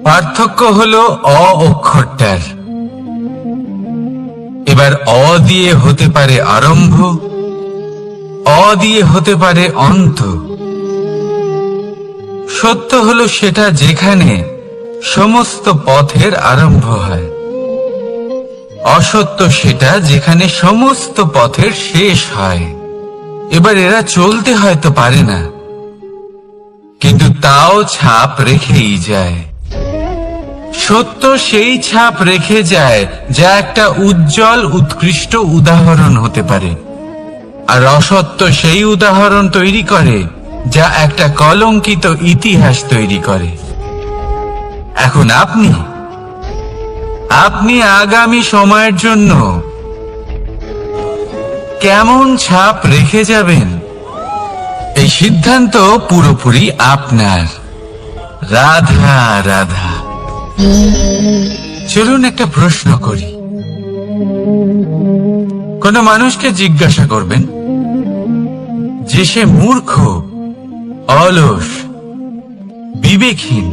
পার্থক্য হলো অ অক্ষরটার। এবার অ দিয়ে হতে পারে আরম্ভ, অ দিয়ে হতে পারে অন্ত। সত্য হলো সেটা যেখানে সমস্ত পথের আরম্ভ হয়। অসত্য সেটা যেখানে সমস্ত পথের শেষ হয়। এবার এরা চলতে হয়তো পারে না, কিন্তু তাও ছাপ রেখেই যায়। সত্য সেই ছাপ রেখে যায় যা একটা উজ্জ্বল উৎকৃষ্ট উদাহরণ হতে পারে, আর অসত্য সেই উদাহরণ তৈরি করে যা একটা কলঙ্কিত ইতিহাস তৈরি করে। এখন আপনি আগামী সময়ের জন্য কেমন ছাপ রেখে যাবেন, এই সিদ্ধান্ত পুরোপুরি আপনার। রাধা রাধা। চলুন একটা প্রশ্ন করি। কোন মানুষকে জিজ্ঞাসা করবেন যে সে মূর্খ, অলস, বিবেকহীন,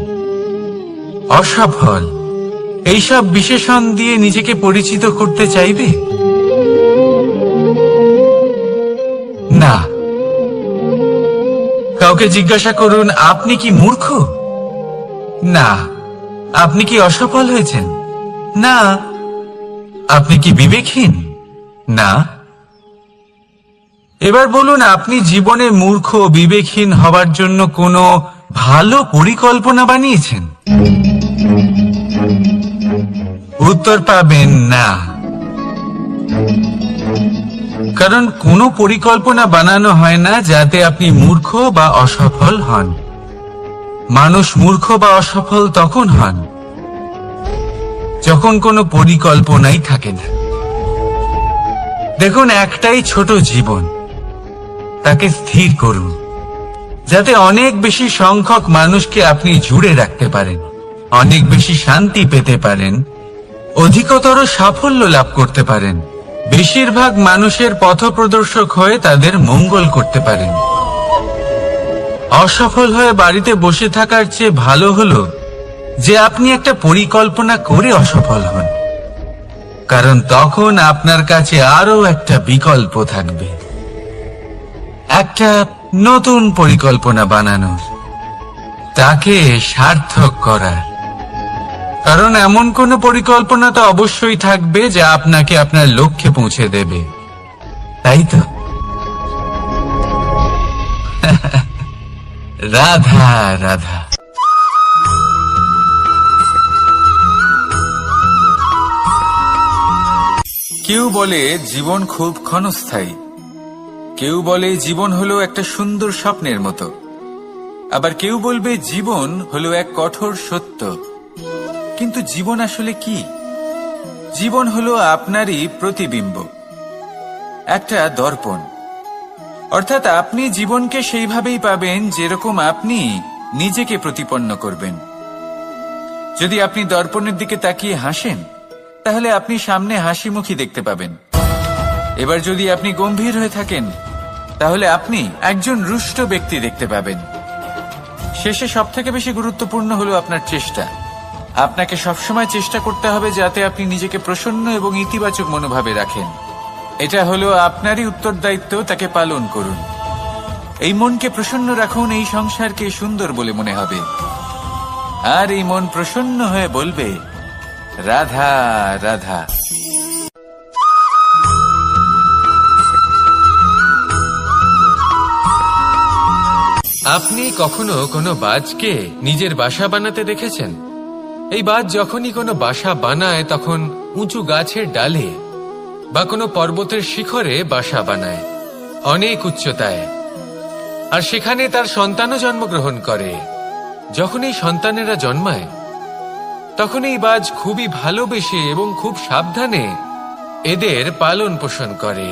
অসফল, এইসব বিশেষণ দিয়ে নিজেকে পরিচিত করতে চাইবে? না। কাউকে জিজ্ঞাসা করুন, আপনি কি মূর্খ? না। আপনি কি অসফল হয়েছেন? না। আপনি কি বিবেকহীন? না। এবার বলুন, আপনি জীবনে মূর্খ ও বিবেকহীন হবার জন্য কোনো ভালো পরিকল্পনা বানিয়েছেন? উত্তর পাবেন না। কারণ কোনো পরিকল্পনা বানানো হয় না যাতে আপনি মূর্খ বা অসফল হন। মানুষ মূর্খ বা অসফল তখন হন যখন কোনো পরিকল্পনাই থাকে না। দেখুন, একটাই ছোট জীবন, তাকে স্থির করুন যাতে অনেক বেশি সংখ্যক মানুষকে আপনি জুড়ে রাখতে পারেন, অনেক বেশি শান্তি পেতে পারেন, অধিকতর সাফল্য লাভ করতে পারেন, বেশিরভাগ মানুষের পথপ্রদর্শক হয়ে তাদের মঙ্গল করতে পারেন। অসফল হয়ে বাড়িতে বসে থাকার চেয়ে ভালো হলো যে আপনি একটা পরিকল্পনা করে অসফল হন, কারণ তখন আপনার কাছে আরো একটা বিকল্প থাকবে, একটা নতুন পরিকল্পনা বানানোর, তাকে সার্থক করার। কারণ এমন কোন পরিকল্পনা তো অবশ্যই থাকবে যা আপনাকে আপনার লক্ষ্যে পৌঁছে দেবে, তাই তো? রাধা রাধা। কেউ বলে জীবন খুব ক্ষণস্থায়ী, কেউ বলে জীবন হলো একটা সুন্দর স্বপ্নের মতো, আবার কেউ বলবে জীবন হলো এক কঠোর সত্য। কিন্তু জীবন আসলে কি? জীবন হলো আপনারই প্রতিবিম্ব, একটা দর্পণ। অর্থাৎ আপনি জীবনকে সেইভাবেই পাবেন যেরকম আপনি নিজেকে প্রতিপন্ন করবেন। যদি আপনি দর্পণের দিকে তাকিয়ে হাসেন, তাহলে আপনি সামনে হাসি মুখী দেখতে পাবেন। এবার যদি আপনি গম্ভীর হয়ে থাকেন, তাহলে আপনি একজন রুষ্ট ব্যক্তি দেখতে পাবেন। শেষে সবথেকে বেশি গুরুত্বপূর্ণ হলো আপনার চেষ্টা। আপনাকে সবসময় চেষ্টা করতে হবে যাতে আপনি নিজেকে প্রসন্ন এবং ইতিবাচক মনোভাবে রাখেন। এটা হলো আপনারই উত্তরদায়িত্ব, তাকে পালন করুন। এই মনকে প্রসন্ন রাখুন, এই সংসারকে সুন্দর বলে মনে হবে। আর এই মন প্রসন্ন হয়ে বলবে, রাধা রাধা। আপনি কখনো কোনো বাজকে নিজের বাসা বানাতে দেখেছেন? এই বাজ যখনই কোনো বাসা বানায় তখন উঁচু গাছের ডালে বা কোনো পর্বতের শিখরে বাসা বানায়, অনেক উচ্চতায়। আর সেখানে তার সন্তানও জন্মগ্রহণ করে। যখন এই সন্তানেরা জন্মায়, তখন এই বাজ খুবই ভালোবেসে এবং খুব সাবধানে এদের পালন পোষণ করে।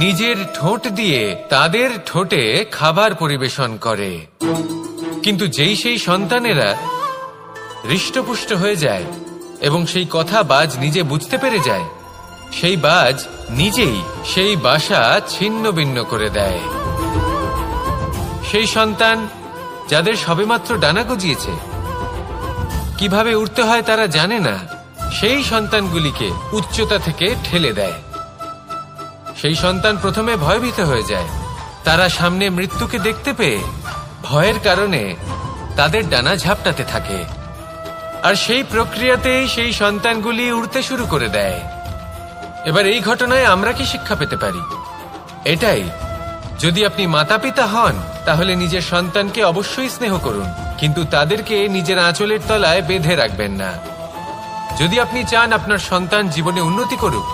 নিজের ঠোঁট দিয়ে তাদের ঠোঁটে খাবার পরিবেশন করে। কিন্তু যেই সেই সন্তানেরা হৃষ্টপুষ্ট হয়ে যায় এবং সেই কথা বাজ নিজে বুঝতে পেরে যায়, সেই বাজ নিজেই সেই বাসা ছিন্ন ভিন্ন করে দেয়। সেই সন্তান যাদের সবেমাত্র ডানা গজিয়েছে, কিভাবে উড়তে হয় তারা জানে না, সেই সন্তানগুলিকে উচ্চতা থেকে ঠেলে দেয়। সেই সন্তান প্রথমে ভয়ভীত হয়ে যায়। তারা সামনে মৃত্যুকে দেখতে পেয়ে ভয়ের কারণে তাদের ডানা ঝাপটাতে থাকে। আর সেই প্রক্রিয়াতেই সেই সন্তানগুলি উড়তে শুরু করে দেয়। এবার এই ঘটনায় আমরা কি শিক্ষা পেতে পারি? এটাই, যদি আপনি মাতা পিতা হন তাহলে নিজের সন্তানকে অবশ্যই স্নেহ করুন, কিন্তু তাদেরকে নিজের আঁচলের তলায় বেঁধে রাখবেন না। যদি আপনি চান আপনার সন্তান জীবনে উন্নতি করুক,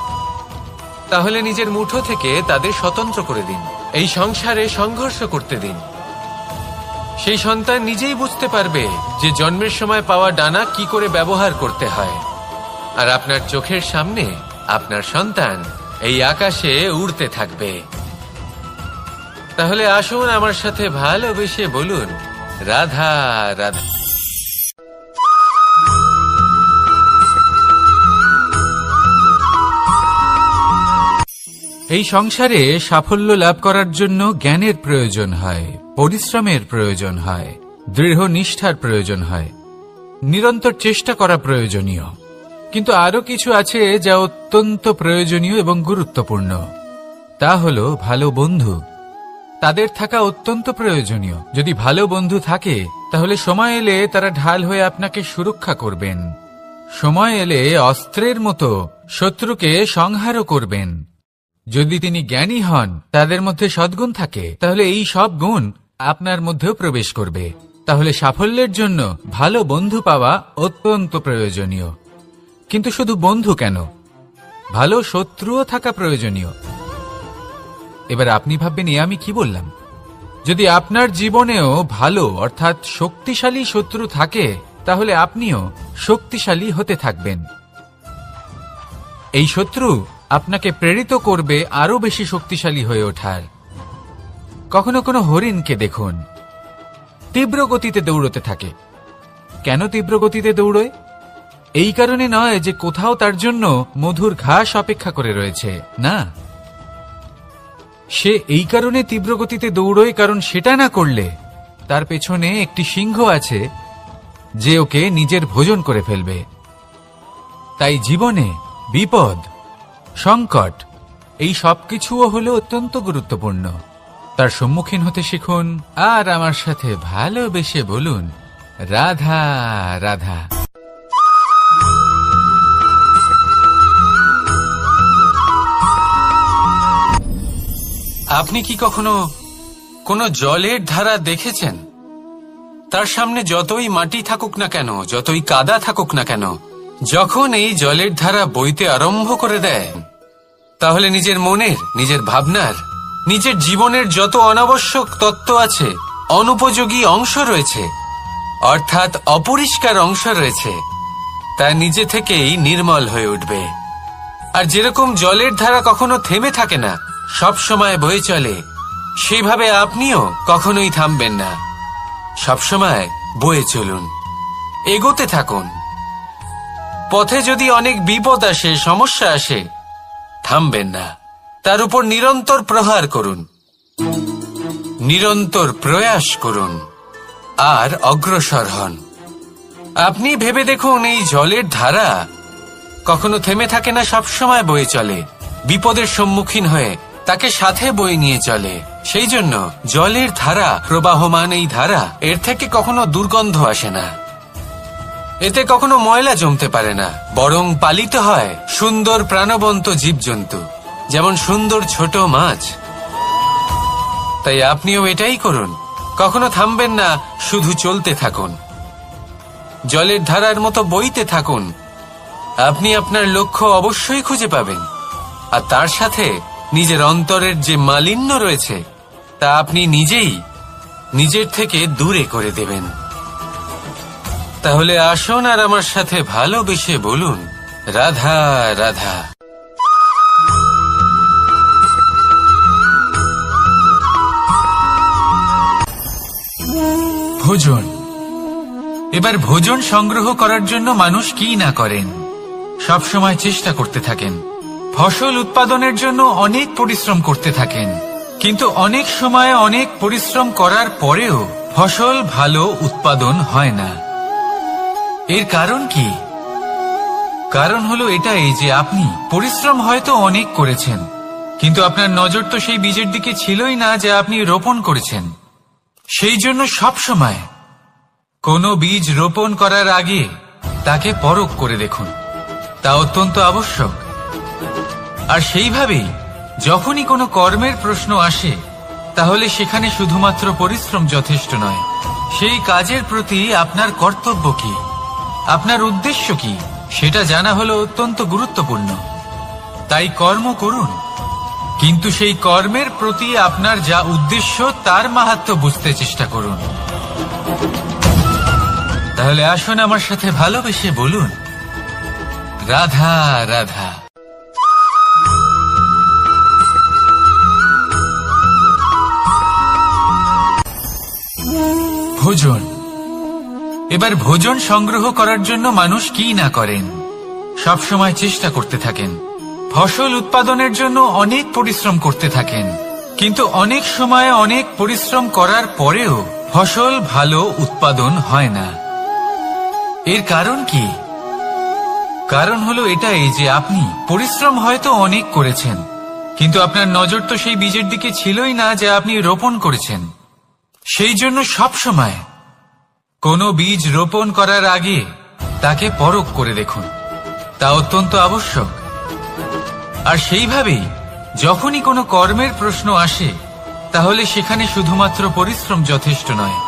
তাহলে নিজের মুঠো থেকে তাদের স্বতন্ত্র করে দিন। এই সংসারে সংঘর্ষ করতে দিন। সেই সন্তান নিজেই বুঝতে পারবে যে জন্মের সময় পাওয়া ডানা কি করে ব্যবহার করতে হয়। আর আপনার চোখের সামনে আপনার সন্তান এই আকাশে উড়তে থাকবে। তাহলে আসুন আমার সাথে ভালোবেসে বলুন, রাধা রাধা। এই সংসারে সাফল্য লাভ করার জন্য জ্ঞানের প্রয়োজন হয়, পরিশ্রমের প্রয়োজন হয়, দৃঢ় নিষ্ঠার প্রয়োজন হয়, নিরন্তর চেষ্টা করা প্রয়োজনীয়। কিন্তু আরো কিছু আছে যা অত্যন্ত প্রয়োজনীয় এবং গুরুত্বপূর্ণ। তা হলো ভালো বন্ধু, তাদের থাকা অত্যন্ত প্রয়োজনীয়। যদি ভালো বন্ধু থাকে তাহলে সময় এলে তারা ঢাল হয়ে আপনাকে সুরক্ষা করবেন। সময় এলে অস্ত্রের মতো শত্রুকে সংহারও করবেন। যদি তিনি জ্ঞানী হন, তাদের মধ্যে সদ্গুণ থাকে, তাহলে এই সব গুণ আপনার মধ্যেও প্রবেশ করবে। তাহলে সাফল্যের জন্য ভালো বন্ধু পাওয়া অত্যন্ত প্রয়োজনীয়। কিন্তু শুধু বন্ধু কেন, ভালো শত্রুও থাকা প্রয়োজনীয়। এবার আপনি ভাববেন, আমি কি বললাম? যদি আপনার জীবনেও ভালো অর্থাৎ শক্তিশালী শত্রু থাকে, তাহলে আপনিও শক্তিশালী হতে থাকবেন। এই শত্রু আপনাকে প্রেরিত করবে আরো বেশি শক্তিশালী হয়ে ওঠার। কখনো কোনো হরিণকে দেখুন, তীব্র গতিতে দৌড়তে থাকে। কেন তীব্র গতিতে দৌড়য়? এই কারণে নয় যে কোথাও তার জন্য মধুর ঘাস অপেক্ষা করে রয়েছে, না। সে এই কারণে তীব্র গতিতে দৌড়য় কারণ সেটা না করলে তার পেছনে একটি সিংহ আছে যে ওকে নিজের ভোজন করে ফেলবে। তাই জীবনে বিপদ, সংকট, এই সবকিছুও হলো অত্যন্ত গুরুত্বপূর্ণ। তার সম্মুখীন হতে শিখুন আর আমার সাথে ভালোবেসে বলুন, রাধা রাধা। আপনি কি কখনো কোনো জলের ধারা দেখেছেন? তার সামনে যতই মাটি থাকুক না কেন, যতই কাদা থাকুক না কেন, যখন এই জলের ধারা বইতে আরম্ভ করে দেয়, তাহলে নিজের মনের, নিজের ভাবনার, নিজের জীবনের যত অনাবশ্যক তত্ত্ব আছে, অনুপযোগী অংশ রয়েছে, অর্থাৎ অপরিষ্কার অংশ রয়েছে, তা নিজে থেকেই নির্মল হয়ে উঠবে। আর যেরকম জলের ধারা কখনো থেমে থাকে না, সব সময় বয়ে চলে, সেইভাবে আপনিও কখনোই থামবেন না। সবসময় বয়ে চলুন, এগোতে থাকুন। পথে যদি অনেক বিপদ আসে, সমস্যা আসে, থামবেন না, তার উপর নিরন্তর প্রহার করুন, নিরন্তর প্রয়াস করুন আর অগ্রসর হন। আপনি ভেবে দেখুন, এই জলের ধারা কখনো থেমে থাকে না, সবসময় বয়ে চলে, বিপদের সম্মুখীন হয়ে তাকে সাথে বয়ে নিয়ে চলে। সেই জন্য জলের ধারা, প্রবাহমান এই ধারা, এর থেকে কখনো দুর্গন্ধ আসে না, এতে কখনো ময়লা জমতে পারে না, বরং পালিত হয় সুন্দর প্রাণবন্ত জীবজন্তু, যেমন সুন্দর ছোট মাছ। তাই আপনিও এটাই করুন, কখনো থামবেন না, শুধু চলতে থাকুন, জলের ধারার মতো বইতে থাকুন। আপনি আপনার লক্ষ্য অবশ্যই খুঁজে পাবেন, আর তার সাথে নিজের অন্তরের যে মালিন্য রয়েছে তা আপনি নিজেই নিজের থেকে দূরে করে দেবেন। তাহলে আসুন আর আমার সাথে ভালোবেসে বলুন, রাধা রাধা। ভোজন। এবার ভোজন সংগ্রহ করার জন্য মানুষ কি না করেন, সব সময় চেষ্টা করতে থাকেন। ফসল উৎপাদনের জন্য অনেক পরিশ্রম করতে থাকেন, কিন্তু অনেক সময় অনেক পরিশ্রম করার পরেও ফসল ভালো উৎপাদন হয় না। এর কারণ কি? কারণ হলো এটাই যে আপনি পরিশ্রম হয়তো অনেক করেছেন, কিন্তু আপনার নজর তো সেই বীজের দিকে ছিলই না যা আপনি রোপণ করেছেন। সেই জন্য সব সময় কোনো বীজ রোপণ করার আগে তাকে পরখ করে দেখুন, তা অত্যন্ত আবশ্যক। আর সেইভাবেই যখনই কোনো কর্মের প্রশ্ন আসে, তাহলে সেখানে শুধুমাত্র পরিশ্রম যথেষ্ট নয়, সেই কাজের প্রতি আপনার কর্তব্য কি, আপনার উদ্দেশ্য কি, সেটা জানা হলো অত্যন্ত গুরুত্বপূর্ণ। তাই কর্ম করুন, কিন্তু সেই কর্মের প্রতি আপনার যা উদ্দেশ্য তার মাহাত্ম্য বুঝতে চেষ্টা করুন। তাহলে আসুন আমার সাথে ভালোবেসে বলুন, রাধা রাধা। ভোজন। এবার ভোজন সংগ্রহ করার জন্য মানুষ কি না করেন, সব সময় চেষ্টা করতে থাকেন। ফসল উৎপাদনের জন্য অনেক পরিশ্রম করতে থাকেন, কিন্তু অনেক সময় অনেক পরিশ্রম করার পরেও ফসল ভালো উৎপাদন হয় না। এর কারণ কি? কারণ হলো এটাই যে আপনি পরিশ্রম হয়তো অনেক করেছেন, কিন্তু আপনার নজর তো সেই বীজের দিকে ছিলই না যা আপনি রোপণ করেছেন। সেই জন্য সব সময় কোনো বীজ রোপণ করার আগে তাকে পরখ করে দেখুন, তা অত্যন্ত আবশ্যক। আর সেইভাবেই যখনই কোনো কর্মের প্রশ্ন আসে, তাহলে সেখানে শুধুমাত্র পরিশ্রম যথেষ্ট নয়,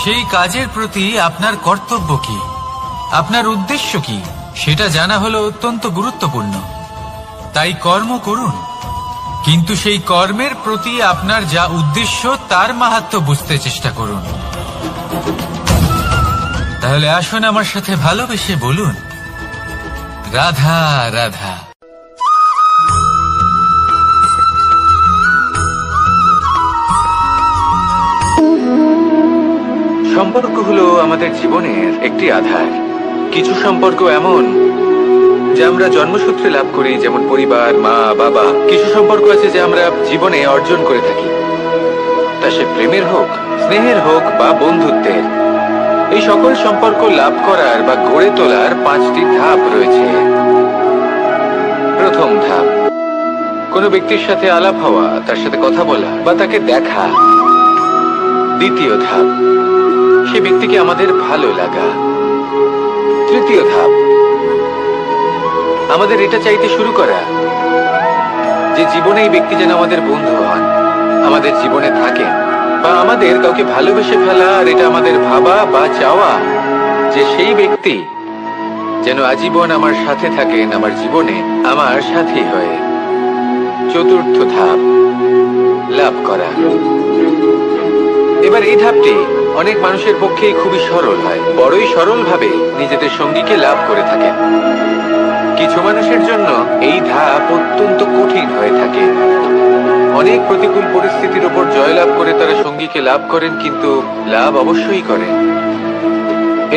সেই কাজের প্রতি আপনার কর্তব্য কি, আপনার উদ্দেশ্য কি, সেটা জানা হলো অত্যন্ত গুরুত্বপূর্ণ। তাই কর্ম করুন, কিন্তু সেই কর্মের প্রতি আপনার যা উদ্দেশ্য তার মাহাত্ম্য বুঝতে চেষ্টা করুন। তাহলে আসুন আমার সাথে ভালোবেসে বলুন, রাধা রাধা। সম্পর্ক হলো আমাদের জীবনের একটি আধার। কিছু সম্পর্ক এমন যা আমরা জন্মসূত্রে লাভ করি, যেমন পরিবার, মা, বাবা। কিছু সম্পর্ক আছে যা আমরা জীবনে অর্জন করে থাকি, তা সে প্রেমের হোক, স্নেহের হোক বা বন্ধুত্বের। এই সকল সম্পর্ক লাভ করার বা গড়ে তোলার 5টি ধাপ রয়েছে। প্রথম ধাপ, কোনো ব্যক্তির সাথে আলাপ হওয়া, তার সাথে কথা বলা বা তাকে দেখা। দ্বিতীয় ধাপ, সে ব্যক্তিকে আমাদের ভালো লাগা। তৃতীয় ধাপ, আমাদের এটা চাইতে শুরু করা যে জীবনে এই ব্যক্তি যেন আমাদের বন্ধু হন, আমাদের জীবনে থাকেন, বা আমাদের কাউকে ভালোবেসে ফেলা। আর এটা আমাদের ভাবা বা চাওয়া যে সেই ব্যক্তি যেন আজীবন আমার সাথে থাকেন, আমার জীবনে আমার সাথী হয়ে। চতুর্থ ধাপ, লাভ করা। এবার এই ধাপটি অনেক মানুষের পক্ষেই খুবই সরল হয়, বড়ই সরল ভাবে নিজেদের সঙ্গীকে লাভ করে থাকেন। কিছু মানুষের জন্য এই ধাপ অত্যন্ত কঠিন হয়ে থাকে। অনেক প্রতিকূল পরিস্থিতির উপর জয়লাভ করে তারা সঙ্গীকে লাভ করেন, কিন্তু লাভ অবশ্যই করেন।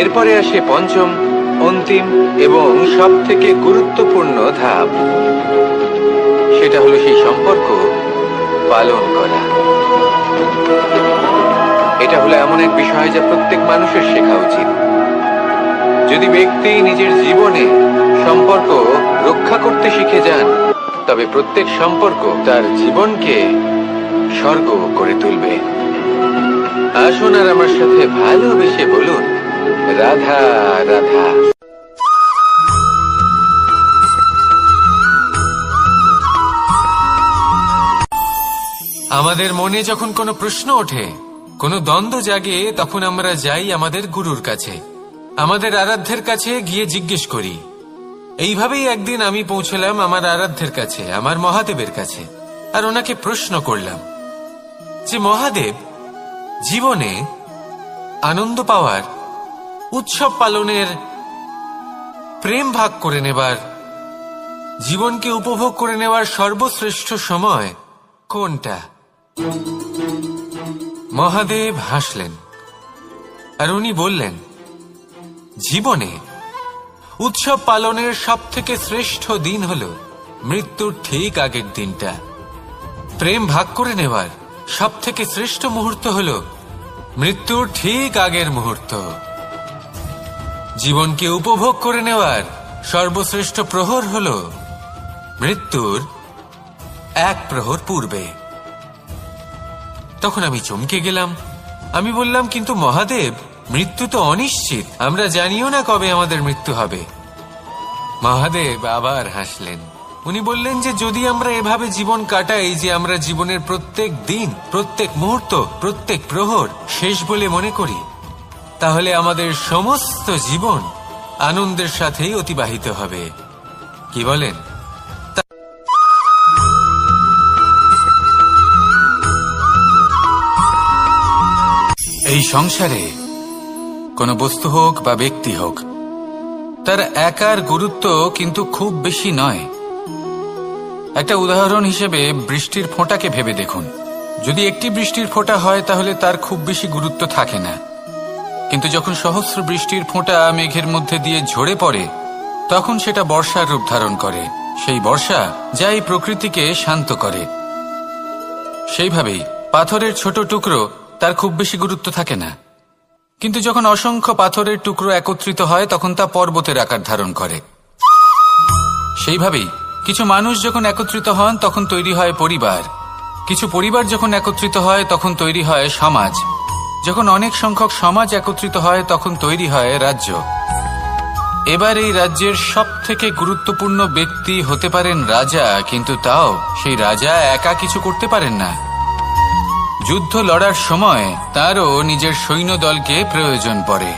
এরপরে আসে পঞ্চম, অন্তিম এবং সব থেকে গুরুত্বপূর্ণ ধাপ। সেটা হলো সেই সম্পর্ক পালন করা। এটা হলো এমন এক বিষয় যা প্রত্যেক মানুষের শেখা উচিত। যদি ব্যক্তি নিজের জীবনে সম্পর্ক রক্ষা করতে শিখে যান, তবে প্রত্যেক সম্পর্ক তার জীবনকে স্বর্গ করে তুলবে। আসুন আর আমার সাথে ভালোবেসে বলুন, রাধা রাধা। আমাদের মনে যখন কোনো প্রশ্ন ওঠে, কোনো দ্বন্দ্ব জাগে, তখন আমরা যাই আমাদের গুরুর কাছে, আমাদের আরাধ্যের কাছে গিয়ে জিজ্ঞেস করি। এইভাবেই একদিন আমি পৌঁছলাম আমার আরাধ্যের কাছে, আমার মহাদেবের কাছে, আর ওনাকে প্রশ্ন করলাম যে মহাদেব, জীবনে আনন্দ পাওয়ার, উৎসব পালনের, প্রেম ভাগ করে নেবার, জীবনকে উপভোগ করে নেওয়ার সর্বশ্রেষ্ঠ সময় কোনটা? মহাদেব হাসলেন আর উনি বললেন, জীবনে উৎসব পালনের সব থেকে শ্রেষ্ঠ দিন হল মৃত্যুর ঠিক আগের দিনটা। প্রেম ভাগ করে নেওয়ার সব থেকে শ্রেষ্ঠ মুহূর্ত হল মৃত্যুর ঠিক আগের মুহূর্ত। জীবনকে উপভোগ করে নেওয়ার সর্বশ্রেষ্ঠ প্রহর হল মৃত্যুর 1 প্রহর পূর্বে। তখন আমি চমকে গেলাম। আমি বললাম, কিন্তু মহাদেব, মৃত্যু তো অনিশ্চিত, আমরা জানিও না কবে আমাদের মৃত্যু হবে। মহাদেব আবার হাসলেন। উনি বললেন যে যদি আমরা এভাবে জীবন কাটাই যে আমরা জীবনের প্রত্যেক দিন, প্রত্যেক মুহূর্ত, প্রত্যেক প্রহর শেষ বলে মনে করি, তাহলে আমাদের সমস্ত জীবন আনন্দের সাথেই অতিবাহিত হবে। কি বলেন? এই সংসারে কোনো বস্তু হোক বা ব্যক্তি হোক, তার একার গুরুত্ব কিন্তু খুব বেশি নয়। একটা উদাহরণ হিসেবে বৃষ্টির ফোঁটাকে ভেবে দেখুন। যদি একটি বৃষ্টির ফোঁটা হয় তাহলে তার খুব বেশি গুরুত্ব থাকে না, কিন্তু যখন সহস্র বৃষ্টির ফোঁটা মেঘের মধ্যে দিয়ে ঝরে পড়ে, তখন সেটা বর্ষার রূপ ধারণ করে। সেই বর্ষা যা এই প্রকৃতিকে শান্ত করে। সেইভাবেই পাথরের ছোট টুকরো, তার খুব বেশি গুরুত্ব থাকে না, কিন্তু যখন অসংখ্য পাথরের টুকরো একত্রিত হয় তখন তা পর্বতের আকার ধারণ করে। সেইভাবেই কিছু মানুষ যখন একত্রিত হন তখন তৈরি হয় পরিবার, কিছু পরিবার যখন একত্রিত হয় তখন তৈরি হয় সমাজ, যখন অনেক সংখ্যক সমাজ একত্রিত হয় তখন তৈরি হয় রাজ্য। এবার এই রাজ্যের সবথেকে গুরুত্বপূর্ণ ব্যক্তি হতে পারেন রাজা, কিন্তু তাও সেই রাজা একা কিছু করতে পারেন না। যুদ্ধ লড়ার সময় তারও নিজের সৈন্যদলকে প্রয়োজন পড়ে।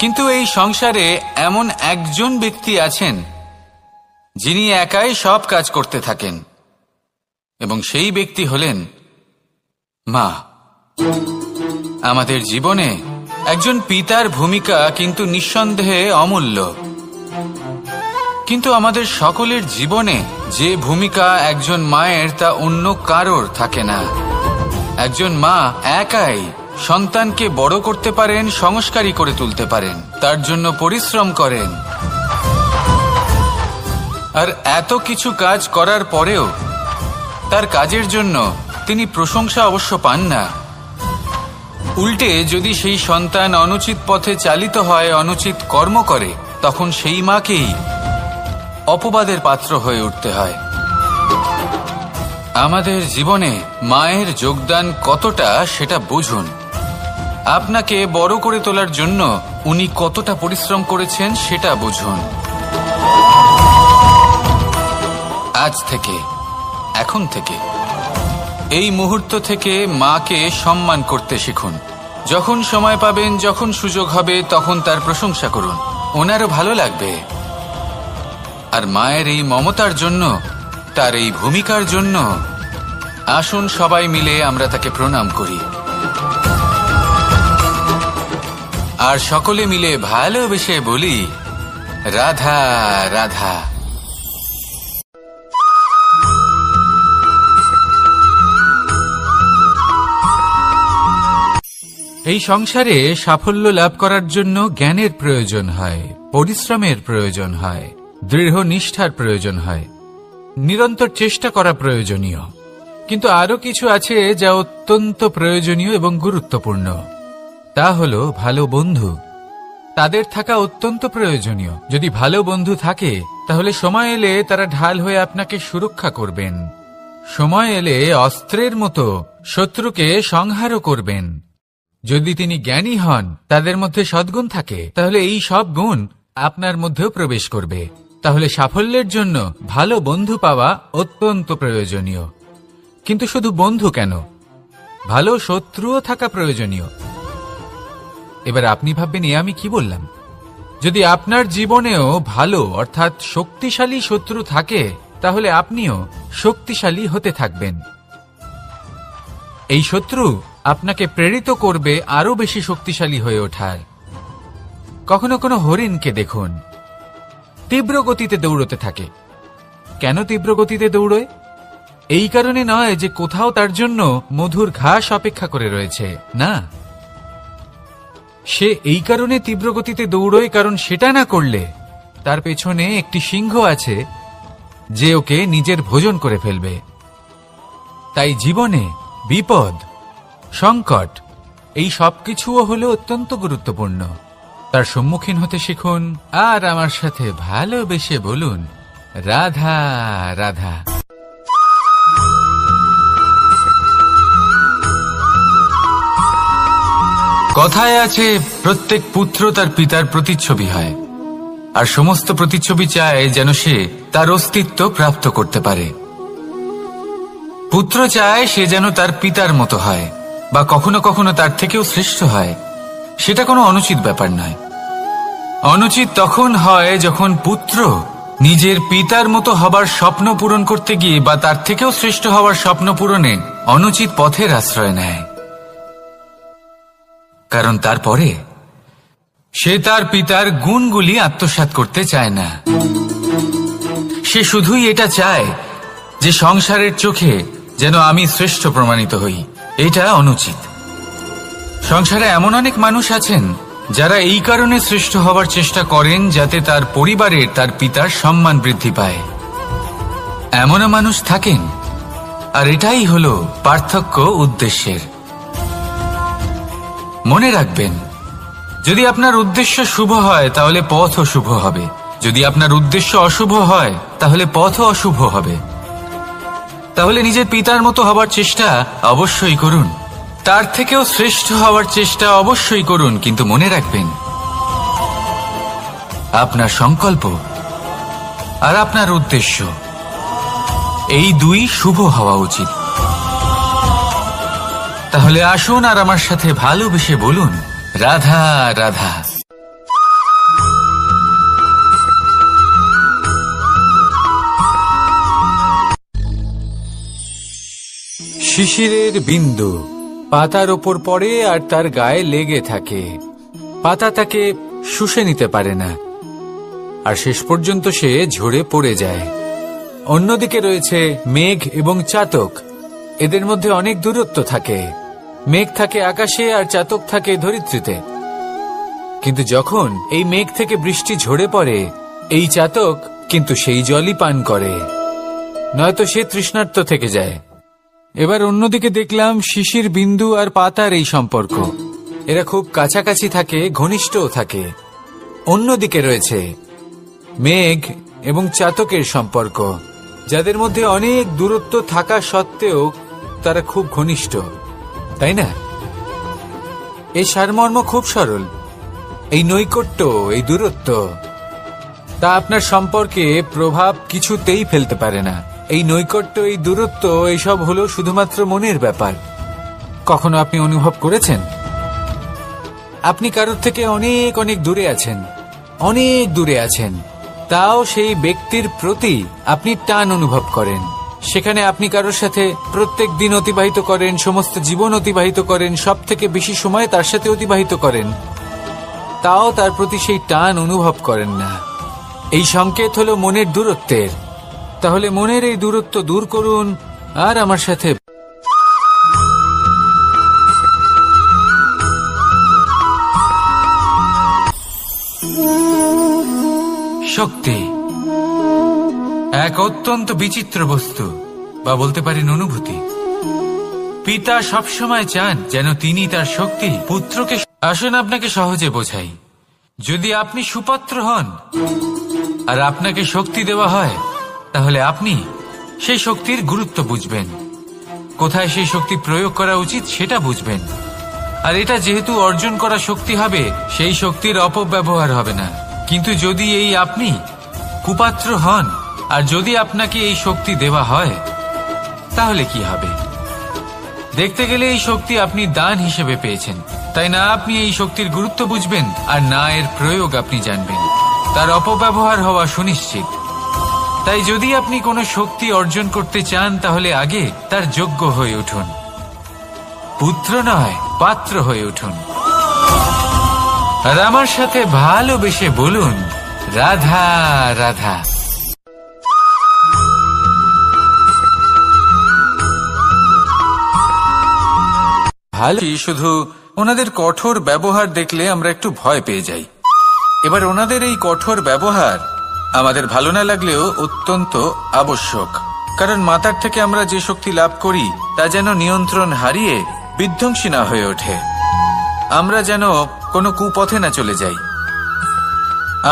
কিন্তু এই সংসারে এমন একজন ব্যক্তি আছেন যিনি একাই সব কাজ করতে থাকেন, এবং সেই ব্যক্তি হলেন মা। আমাদের জীবনে একজন পিতার ভূমিকা কিন্তু নিঃসন্দেহে অমূল্য, কিন্তু আমাদের সকলের জীবনে যে ভূমিকা একজন মায়ের তা অন্য কারোর থাকে না। একজন মা একাই সন্তানকে বড় করতে পারেন, সংস্কারী করে তুলতে পারেন, তার জন্য পরিশ্রম করেন। আর এত কিছু কাজ করার পরেও তার কাজের জন্য তিনি প্রশংসা অবশ্য পান না। উল্টে যদি সেই সন্তান অনুচিত পথে চালিত হয়, অনুচিত কর্ম করে, তখন সেই মাকেই অপবাদের পাত্র হয়ে উঠতে হয়। আমাদের জীবনে মায়ের যোগদান কতটা সেটা বুঝুন। আপনাকে বড় করে তোলার জন্য উনি কতটা পরিশ্রম করেছেন সেটা বুঝুন। আজ থেকে, এখন থেকে, এই মুহূর্ত থেকে মাকে সম্মান করতে শিখুন। যখন সময় পাবেন, যখন সুযোগ হবে, তখন তার প্রশংসা করুন, ওনারও ভালো লাগবে। আর মায়ের এই মমতার জন্য, তার এই ভূমিকার জন্য আসুন সবাই মিলে আমরা তাকে প্রণাম করি, আর সকলে মিলে ভালোবেসে বলি, রাধা রাধা। এই সংসারে সাফল্য লাভ করার জন্য জ্ঞানের প্রয়োজন হয়, পরিশ্রমের প্রয়োজন হয়, দৃঢ় নিষ্ঠার প্রয়োজন হয়, নিরন্তর চেষ্টা করা প্রয়োজনীয়। কিন্তু আরো কিছু আছে যা অত্যন্ত প্রয়োজনীয় এবং গুরুত্বপূর্ণ। তা হলো ভালো বন্ধু। তাদের থাকা অত্যন্ত প্রয়োজনীয়। যদি ভালো বন্ধু থাকে তাহলে সময় এলে তারা ঢাল হয়ে আপনাকে সুরক্ষা করবেন। সময় এলে অস্ত্রের মতো শত্রুকে সংহারও করবেন। যদি তিনি জ্ঞানী হন, তাদের মধ্যে সদ্গুণ থাকে, তাহলে এই সব গুণ আপনার মধ্যেও প্রবেশ করবে। তাহলে সাফল্যের জন্য ভালো বন্ধু পাওয়া অত্যন্ত প্রয়োজনীয়। কিন্তু শুধু বন্ধু কেন, ভালো শত্রুও থাকা প্রয়োজনীয়। এবার আপনি ভাববেন, আমি কি বললাম? যদি আপনার জীবনেও ভালো অর্থাৎ শক্তিশালী শত্রু থাকে, তাহলে আপনিও শক্তিশালী হতে থাকবেন। এই শত্রু আপনাকে প্রেরিত করবে আরো বেশি শক্তিশালী হয়ে ওঠার। কখনো কোনো হরিণকে দেখুন, তীব্র গতিতে দৌড়তে থাকে। কেন তীব্র গতিতে দৌড়য়? এই কারণে নয় যে কোথাও তার জন্য মধুর ঘাস অপেক্ষা করে রয়েছে, না। সে এই কারণে তীব্র গতিতে দৌড়য় কারণ সেটা না করলে তার পেছনে একটি সিংহ আছে যে ওকে নিজের ভোজন করে ফেলবে। তাই জীবনে বিপদ, সংকট, এই সবকিছুও হলো অত্যন্ত গুরুত্বপূর্ণ। তার সম্মুখীন হতে শিখুন, আর আমার সাথে ভালোবেসে বলুন, রাধা রাধা। কথায় আছে, প্রত্যেক পুত্র তার পিতার প্রতিচ্ছবি হয়, আর সমস্ত প্রতিচ্ছবি চায় যেন সে তার অস্তিত্ব প্রাপ্ত করতে পারে। পুত্র চায় সে যেন তার পিতার মতো হয়, বা কখনো কখনো তার থেকেও শ্রেষ্ঠ হয়। সেটা কোনো অনুচিত ব্যাপার নয়। অনুচিত তখন হয় যখন পুত্র নিজের পিতার মতো হবার স্বপ্ন পূরণ করতে গিয়ে বা তার থেকেও শ্রেষ্ঠ হওয়ার স্বপ্ন পূরণে অনুচিত পথের আশ্রয় নেয়। কারণ তারপরে সে তার পিতার গুণগুলি আত্মসাৎ করতে চায় না। সে শুধুই এটা চায় যে সংসারের চোখে যেন আমি শ্রেষ্ঠ প্রমাণিত হই। এটা অনুচিত। সংসারে এমন অনেক মানুষ আছেন যারা এই কারণে শ্রেষ্ঠ হবার চেষ্টা করেন যাতে তার পরিবারের, তার পিতার সম্মান বৃদ্ধি পায়। এমনও মানুষ থাকেন, আর এটাই হলো পার্থক্য উদ্দেশ্যের। মনে রাখবেন, যদি আপনার উদ্দেশ্য শুভ হয় তাহলে পথও শুভ হবে। যদি আপনার উদ্দেশ্য অশুভ হয় তাহলে পথও অশুভ হবে। তাহলে নিজের পিতার মতো হবার চেষ্টা অবশ্যই করুন, তার থেকেও শ্রেষ্ঠ হওয়ার চেষ্টা অবশ্যই করুন, কিন্তু মনে রাখবেন আপনার সংকল্প আর আপনার উদ্দেশ্য এই দুই শুভ হওয়া উচিত। তাহলে আসুন আর আমার সাথে ভালোবেসে বলুন, রাধা রাধা। শিশিরের বিন্দু পাতার ওপর পড়ে আর তার গায়ে লেগে থাকে। পাতা তাকে শুষে নিতে পারে না আর শেষ পর্যন্ত সে ঝরে পড়ে যায়। অন্যদিকে রয়েছে মেঘ এবং চাতক। এদের মধ্যে অনেক দূরত্ব থাকে। মেঘ থাকে আকাশে আর চাতক থাকে ধরিত্রীতে। কিন্তু যখন এই মেঘ থেকে বৃষ্টি ঝরে পড়ে, এই চাতক কিন্তু সেই জলই পান করে, নয়তো সে তৃষ্ণার্ত থেকে যায়। এবার অন্যদিকে দেখলাম শিশির বিন্দু আর পাতার এই সম্পর্ক। এরা খুব কাছাকাছি থাকে, ঘনিষ্ঠও থাকে। অন্যদিকে রয়েছে মেঘ এবং চাতকের সম্পর্ক, যাদের মধ্যে অনেক দূরত্ব থাকা সত্ত্বেও তারা খুব ঘনিষ্ঠ, তাই না? এই সারমর্ম খুব সরল। এই নৈকট্য, এই দূরত্ব, তা আপনার সম্পর্কে প্রভাব কিছুতেই ফেলতে পারে না। এই নৈকট্য, এই দূরত্ব, এইসব হলো শুধুমাত্র মনের ব্যাপার। কখনো আপনি অনুভব করেছেন আপনি কারোর থেকে অনেক অনেক দূরে আছেন, অনেক দূরে আছেন, তাও সেই ব্যক্তির প্রতি আপনি টান অনুভব করেন। সেখানে আপনি কারোর সাথে প্রত্যেক দিন অতিবাহিত করেন, সমস্ত জীবন অতিবাহিত করেন, সব থেকে বেশি সময় তার সাথে অতিবাহিত করেন, তাও তার প্রতি সেই টান অনুভব করেন না। এই সংকেত হলো মনের দূরত্বের। তাহলে মনের এই দূরত্ব দূর করুন আর আমার সাথে শক্তি এক অত্যন্ত বিচিত্র বস্তু, বা বলতে পারেন অনুভূতি। পিতা সবসময় চান যেন তিনি তার শক্তি পুত্রকে। আসুন আপনাকে সহজে বোঝাই। যদি আপনি সুপাত্র হন আর আপনাকে শক্তি দেওয়া হয়, তাহলে আপনি সেই শক্তির গুরুত্ব বুঝবেন, কোথায় সেই শক্তি প্রয়োগ করা উচিত সেটা বুঝবেন। আর এটা যেহেতু অর্জন করা শক্তি হবে, সেই শক্তির অপব্যবহার হবে না। কিন্তু যদি এই আপনি কুপাত্র হন আর যদি আপনাকে এই শক্তি দেওয়া হয়, তাহলে কি হবে? দেখতে গেলে এই শক্তি আপনি দান হিসেবে পেয়েছেন, তাই না আপনি এই শক্তির গুরুত্ব বুঝবেন আর না এর প্রয়োগ আপনি জানবেন। তার অপব্যবহার হওয়া সুনিশ্চিত। তাই যদি আপনি কোনো শক্তি অর্জন করতে চান, তাহলে আগে তার যোগ্য হয়ে উঠুন। পুত্র নয়, পাত্র হয়ে উঠুন। আর আমার সাথে ভালোবেসে বলুন, রাধা রাধা। ভালো, শুধু ওনাদের কঠোর ব্যবহার দেখলে আমরা একটু ভয় পেয়ে যাই। এবার ওনাদের এই কঠোর ব্যবহার আমাদের ভালো না লাগলেও অত্যন্ত আবশ্যক, কারণ মাতার থেকে আমরা যে শক্তি লাভ করি তা যেন নিয়ন্ত্রণ হারিয়ে বিধ্বংসী না হয়ে ওঠে। আমরা যেন কোনো কুপথে না চলে যাই,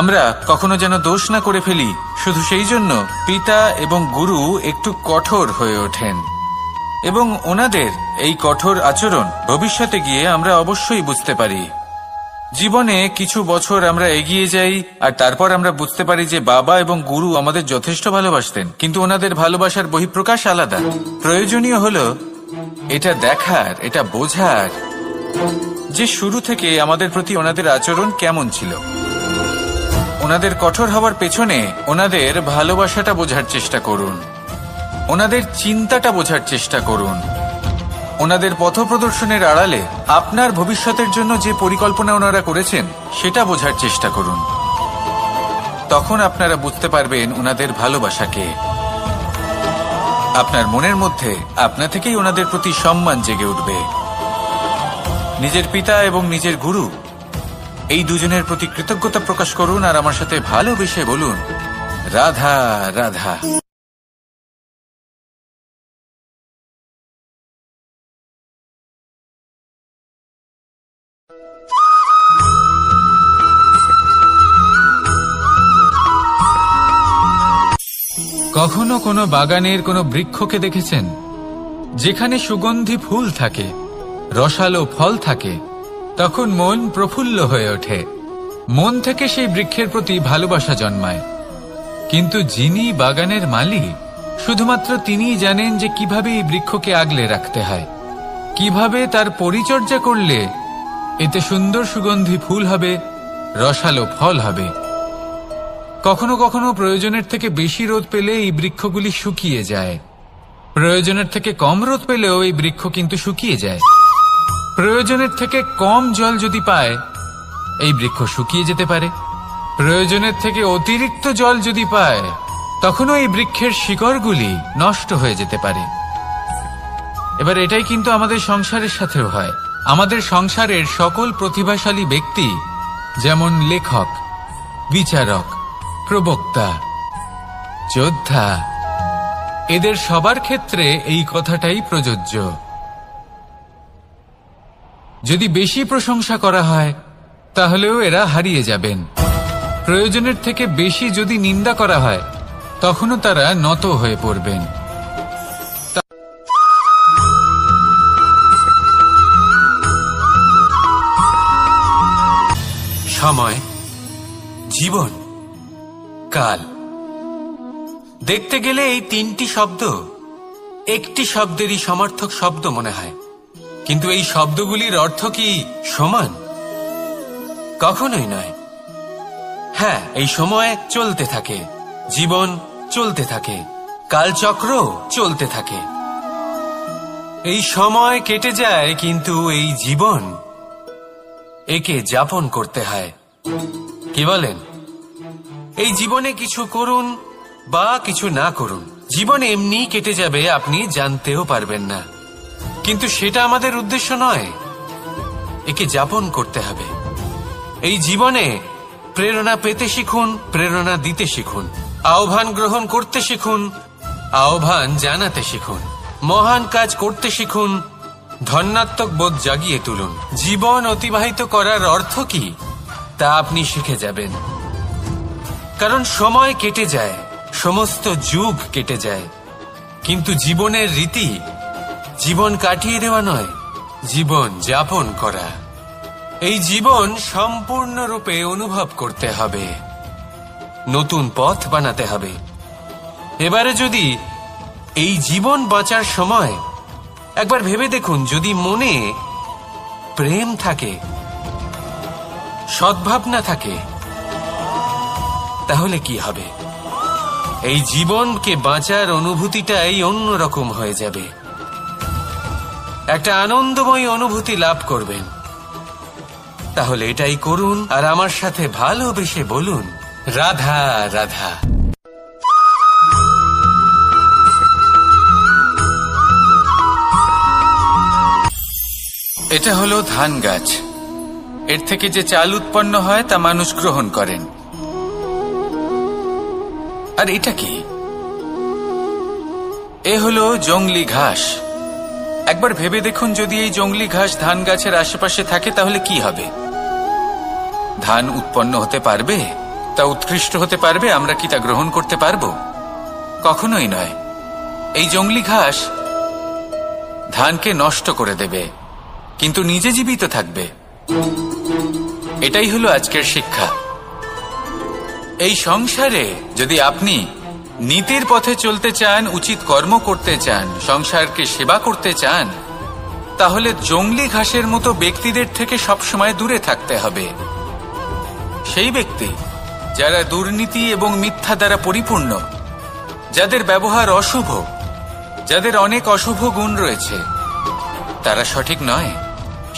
আমরা কখনো যেন দোষ না করে ফেলি। শুধু সেই জন্য পিতা এবং গুরু একটু কঠোর হয়ে ওঠেন, এবং ওনাদের এই কঠোর আচরণ ভবিষ্যতে গিয়ে আমরা অবশ্যই বুঝতে পারি। জীবনে কিছু বছর আমরা এগিয়ে যাই আর তারপর আমরা বুঝতে পারি যে বাবা এবং গুরু আমাদের যথেষ্ট ভালোবাসতেন, কিন্তু ওনাদের ভালোবাসার বহিঃপ্রকাশ আলাদা। প্রয়োজনীয় হলো এটা দেখার, এটা বোঝার যে শুরু থেকে আমাদের প্রতি ওনাদের আচরণ কেমন ছিল। ওনাদের কঠোর হওয়ার পেছনে ওনাদের ভালোবাসাটা বোঝার চেষ্টা করুন, ওনাদের চিন্তাটা বোঝার চেষ্টা করুন, ওনাদের পথপ্রদর্শনের আড়ালে আপনার ভবিষ্যতের জন্য যে পরিকল্পনা ওনারা করেছেন সেটা বোঝার চেষ্টা করুন। তখন আপনারা বুঝতে পারবেন ওনাদের ভালোবাসাকে। আপনার মনের মধ্যে আপনা থেকেই ওনাদের প্রতি সম্মান জেগে উঠবে। নিজের পিতা এবং নিজের গুরু এই দুজনের প্রতি কৃতজ্ঞতা প্রকাশ করুন আর আমার সাথে ভালোবেসে বলুন, রাধা রাধা। কখনো কোনো বাগানের কোনো বৃক্ষকে দেখেছেন যেখানে সুগন্ধি ফুল থাকে, রসালো ফল থাকে? তখন মন প্রফুল্ল হয়ে ওঠে, মন থেকে সেই বৃক্ষের প্রতি ভালোবাসা জন্মায়। কিন্তু যিনি বাগানের মালিক, শুধুমাত্র তিনিই জানেন যে কিভাবে এই বৃক্ষকে আগলে রাখতে হয়, কিভাবে তার পরিচর্যা করলে এতে সুন্দর সুগন্ধি ফুল হবে, রসালো ফল হবে। কখনো কখনো প্রয়োজনের থেকে বেশি রোদ পেলে এই বৃক্ষগুলি শুকিয়ে যায়, প্রয়োজনের থেকে কম রোদ পেলেও এই বৃক্ষ কিন্তু শুকিয়ে যায়। প্রয়োজনের থেকে কম জল যদি পায়, এই বৃক্ষ শুকিয়ে যেতে পারে। প্রয়োজনের থেকে অতিরিক্ত জল যদি পায়, তখনও এই বৃক্ষের শিকড়গুলি নষ্ট হয়ে যেতে পারে। এবার এটাই কিন্তু আমাদের সংসারের সাথেও হয়। আমাদের সংসারের সকল প্রতিভাশালী ব্যক্তি, যেমন লেখক, বিচারক, প্রবক্তা, যোদ্ধা, এদের সবার ক্ষেত্রে এই কথাটাই প্রযোজ্য। যদি বেশি প্রশংসা করা হয়, তাহলেও এরা হারিয়ে যাবেন। প্রয়োজনের থেকে বেশি যদি নিন্দা করা হয়, তখনও তারা নত হয়ে পড়বেন। সময়, জীবন, কাল। দেখতে গেলে এই তিনটি শব্দ একটি শব্দেরই সমার্থক শব্দ মনে হয়, কিন্তু এই শব্দগুলির অর্থ কি সমান? কখনোই নয়। হ্যাঁ, এই সময় চলতে থাকে, জীবন চলতে থাকে, কালচক্র চলতে থাকে। এই সময় কেটে যায়, কিন্তু এই জীবন, একে যাপন করতে হয়। কি বলেন? এই জীবনে কিছু করুন বা কিছু না করুন, জীবন এমনি কেটে যাবে, আপনি জানতেও পারবেন না। কিন্তু সেটা আমাদের উদ্দেশ্য নয়, একে যাপন করতে হবে। এই জীবনে প্রেরণা পেতে শিখুন, প্রেরণা দিতে শিখুন, আহ্বান গ্রহণ করতে শিখুন, আহ্বান জানাতে শিখুন, মহান কাজ করতে শিখুন, ধন্যাত্মক বোধ জাগিয়ে তুলুন। জীবন অতিবাহিত করার অর্থ কি তা আপনি শিখে যাবেন। কারণ সময় কেটে যায়, সমস্ত যুগ কেটে যায়, কিন্তু জীবনের রীতি জীবন কাটিয়ে দেওয়া নয়, জীবন যাপন করা। এই জীবন সম্পূর্ণরূপে অনুভব করতে হবে, নতুন পথ বানাতে হবে। এবারে যদি এই জীবন বাঁচার সময় একবার ভেবে দেখুন, যদি মনে প্রেম থাকে, সদ্ভাবনা থাকে, তাহলে কি হবে? এই জীবনকে বাঁচার অনুভূতিটাই অন্যরকম হয়ে যাবে, একটা আনন্দময় অনুভূতি লাভ করবেন। তাহলে এটাই করুন, আর আমার সাথে ভালোবেসে বলুন, রাধা রাধা। এটা হলো ধান গাছ। এর থেকে যে চাল উৎপন্ন হয় তা মানুষ গ্রহণ করেন। আর এটা কি? এ হলো জংলি ঘাস। একবার ভেবে দেখুন, যদি এই জংলি ঘাস ধান গাছের আশেপাশে থাকে, তাহলে কি হবে? ধান উৎপন্ন হতে পারবে? তা উৎকৃষ্ট হতে পারবে? আমরা কি তা গ্রহণ করতে পারবো? কখনোই নয়। এই জংলি ঘাস ধানকে নষ্ট করে দেবে, কিন্তু নিজে জীবিত থাকবে। এটাই হলো আজকের শিক্ষা। এই সংসারে যদি আপনি নীতির পথে চলতে চান, উচিত কর্ম করতে চান, সংসারকে সেবা করতে চান, তাহলে জংলি ঘাসের মতো ব্যক্তিদের থেকে সবসময় দূরে থাকতে হবে। সেই ব্যক্তি যারা দুর্নীতি এবং মিথ্যা দ্বারা পরিপূর্ণ, যাদের ব্যবহার অশুভ, যাদের অনেক অশুভ গুণ রয়েছে, তারা সঠিক নয়।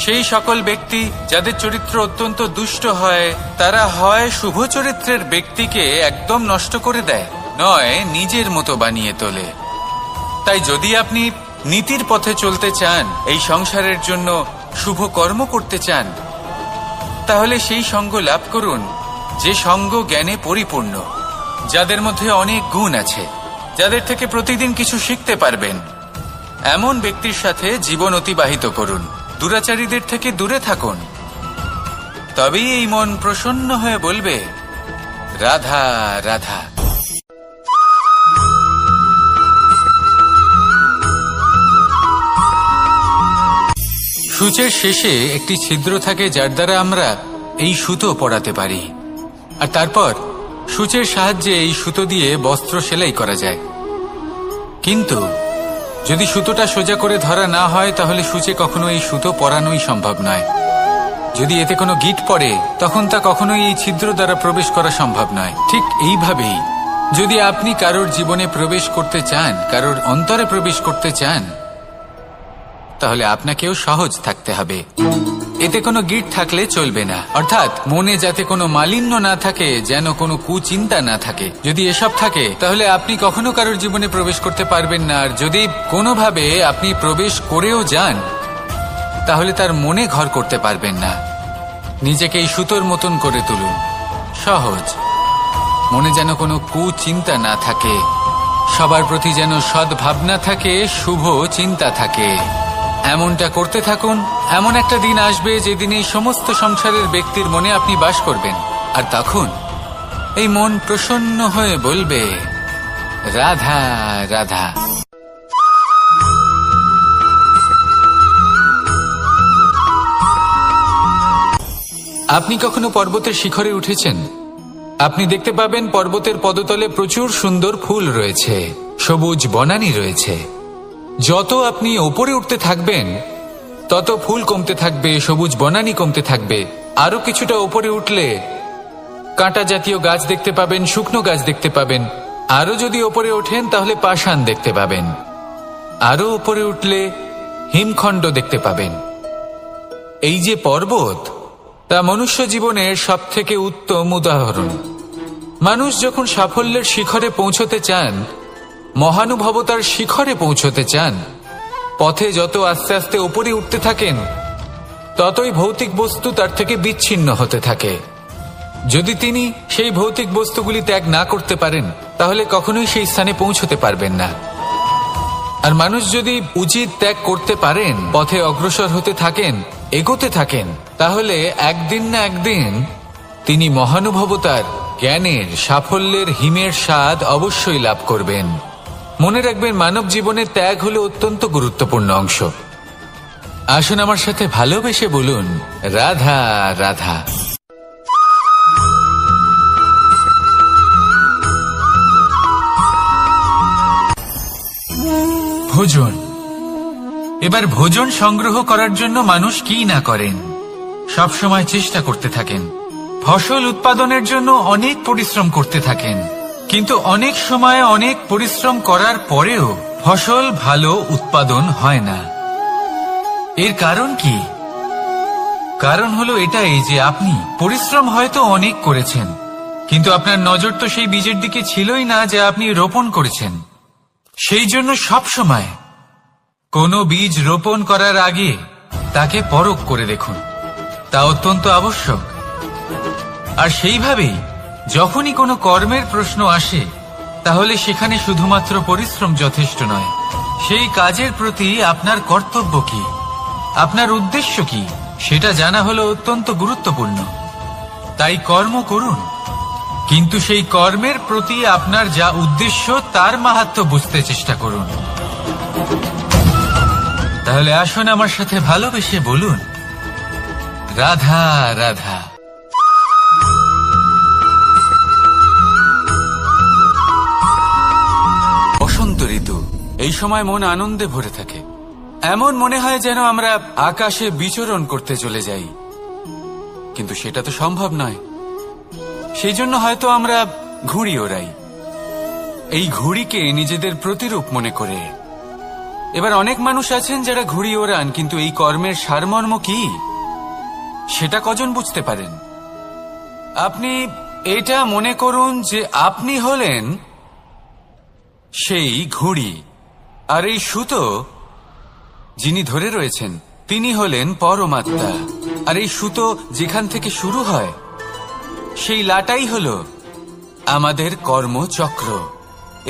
সেই সকল ব্যক্তি যাদের চরিত্র অত্যন্ত দুষ্ট হয়, তারা হয় শুভ চরিত্রের ব্যক্তিকে একদম নষ্ট করে দেয়, নয় নিজের মতো বানিয়ে তোলে। তাই যদি আপনি নীতির পথে চলতে চান, এই সংসারের জন্য শুভ কর্ম করতে চান, তাহলে সেই সঙ্গ লাভ করুন যে সঙ্গ জ্ঞানে পরিপূর্ণ, যাদের মধ্যে অনেক গুণ আছে, যাদের থেকে প্রতিদিন কিছু শিখতে পারবেন। এমন ব্যক্তির সাথে জীবন অতিবাহিত করুন, দুরাচারীদের থেকে দূরে থাকুন। তবেই এই মন প্রসন্ন হয়ে বলবে, রাধা রাধা। সূচের শেষে একটি ছিদ্র থাকে যার দ্বারা আমরা এই সুতো পরাতে পারি, আর তারপর সূচের সাহায্যে এই সুতো দিয়ে বস্ত্র সেলাই করা যায়। কিন্তু যদি সুতোটা সোজা করে ধরা না হয় তাহলে সূচে কখনো এই সুতো পরানোই সম্ভব নয়। যদি এতে কোনো গিঁট পড়ে তখন তা কখনোই এই ছিদ্র দ্বারা প্রবেশ করা সম্ভব নয়। ঠিক এইভাবেই যদি আপনি কারোর জীবনে প্রবেশ করতে চান, কারোর অন্তরে প্রবেশ করতে চান, তাহলে আপনাকেও সহজ থাকতে হবে। এতে কোনো গিঁট থাকলে চলবে না, অর্থাৎ মনে যাতে কোনো মালিন্য না থাকে, যেন কোনো কুচিন্তা না থাকে। যদি এসব থাকে তাহলে আপনি কখনো কারোর জীবনে প্রবেশ করতে পারবেন না। আর যদি কোনোভাবে আপনি প্রবেশ করেও যান তাহলে তার মনে ঘর করতে পারবেন না। নিজেকে এই সুতোর মতন করে তুলুন, সহজ। মনে যেন কোনো কুচিন্তা না থাকে, সবার প্রতি যেন সদ্ভাবনা থাকে, শুভ চিন্তা থাকে। এমনটা করতে থাকুন। এমন একটা দিন আসবে যেদিন এই সমস্ত সংসারের ব্যক্তির মনে আপনি বাস করবেন, আর তখন এই মন প্রসন্ন হয়ে বলবে, রাধা রাধা। আপনি কখনো পর্বতের শিখরে উঠেছেন? আপনি দেখতে পাবেন পর্বতের পদতলে প্রচুর সুন্দর ফুল রয়েছে, সবুজ বনানী রয়েছে। যত আপনি ওপরে উঠতে থাকবেন তত ফুল কমতে থাকবে, সবুজ বনানী কমতে থাকবে। আরো কিছুটা ওপরে উঠলে কাঁটা জাতীয় গাছ দেখতে পাবেন, শুকনো গাছ দেখতে পাবেন। আরো যদি ওপরে ওঠেন তাহলে পাষাণ দেখতে পাবেন। আরো ওপরে উঠলে হিমখণ্ড দেখতে পাবেন। এই যে পর্বত, তা মনুষ্য জীবনের সবথেকে উত্তম উদাহরণ। মানুষ যখন সাফল্যের শিখরে পৌঁছতে চান, মহানুভবতার শিখরে পৌঁছতে চান, পথে যত আস্তে আস্তে উপরে উঠতে থাকেন ততই ভৌতিক বস্তু তার থেকে বিচ্ছিন্ন হতে থাকে। যদি তিনি সেই ভৌতিক বস্তুগুলি ত্যাগ না করতে পারেন তাহলে কখনোই সেই স্থানে পৌঁছতে পারবেন না। আর মানুষ যদি উচিত ত্যাগ করতে পারেন, পথে অগ্রসর হতে থাকেন, এগোতে থাকেন, তাহলে একদিন না একদিন তিনি মহানুভবতার, জ্ঞানের, সাফল্যের হিমের স্বাদ অবশ্যই লাভ করবেন। মনে রাখবেন, মানব জীবনের ত্যাগ হলো অত্যন্ত গুরুত্বপূর্ণ অংশ। আসুন আমার সাথে ভালোবেসে বলুন, রাধা রাধা। ভোজন। এবার ভোজন সংগ্রহ করার জন্য মানুষ কি না করেন, সব সময় চেষ্টা করতে থাকেন। ফসল উৎপাদনের জন্য অনেক পরিশ্রম করতে থাকেন, কিন্তু অনেক সময় অনেক পরিশ্রম করার পরেও ফসল ভালো উৎপাদন হয় না। এর কারণ কি? কারণ হলো এটাই যে আপনি পরিশ্রম হয়তো অনেক করেছেন, কিন্তু আপনার নজর তো সেই বীজের দিকে ছিলই না যা আপনি রোপণ করেছেন। সেই জন্য সব সময় কোনো বীজ রোপণ করার আগে তাকে পরখ করে দেখুন, তা অত্যন্ত আবশ্যক। আর সেইভাবেই যখনই কোনো কর্মের প্রশ্ন আসে তাহলে সেখানে শুধুমাত্র পরিশ্রম যথেষ্ট নয়, সেই কাজের প্রতি আপনার কর্তব্য কি, আপনার উদ্দেশ্য কি, সেটা জানা হলো অত্যন্ত গুরুত্বপূর্ণ। তাই কর্ম করুন, কিন্তু সেই কর্মের প্রতি আপনার যা উদ্দেশ্য তার মাহাত্ম্য বুঝতে চেষ্টা করুন। তাহলে আসুন আমার সাথে ভালোবেসে বলুন, রাধা রাধা। বসন্ত ঋতু, এই সময় মন আনন্দে ভরে থাকে। এমন মনে হয় যেন আমরা আকাশে বিচরণ করতে চলে যাই, কিন্তু সেটা তো সম্ভব নয়। সেই জন্য হয়তো আমরা ঘুড়ি ওড়াই, এই ঘুড়িকে নিজেদের প্রতিরূপ মনে করে। এবার অনেক মানুষ আছেন যারা ঘুড়ি ওড়ান, কিন্তু এই কর্মের সারমর্ম কি সেটা কজন বুঝতে পারেন? আপনি এটা মনে করুন যে আপনি হলেন সেই ঘুড়ি, আর এই সুতো যিনি ধরে রয়েছেন তিনি হলেন পরমাত্মা। আর এই সুতো যেখান থেকে শুরু হয় সেই লাটাই হলো আমাদের কর্মচক্র।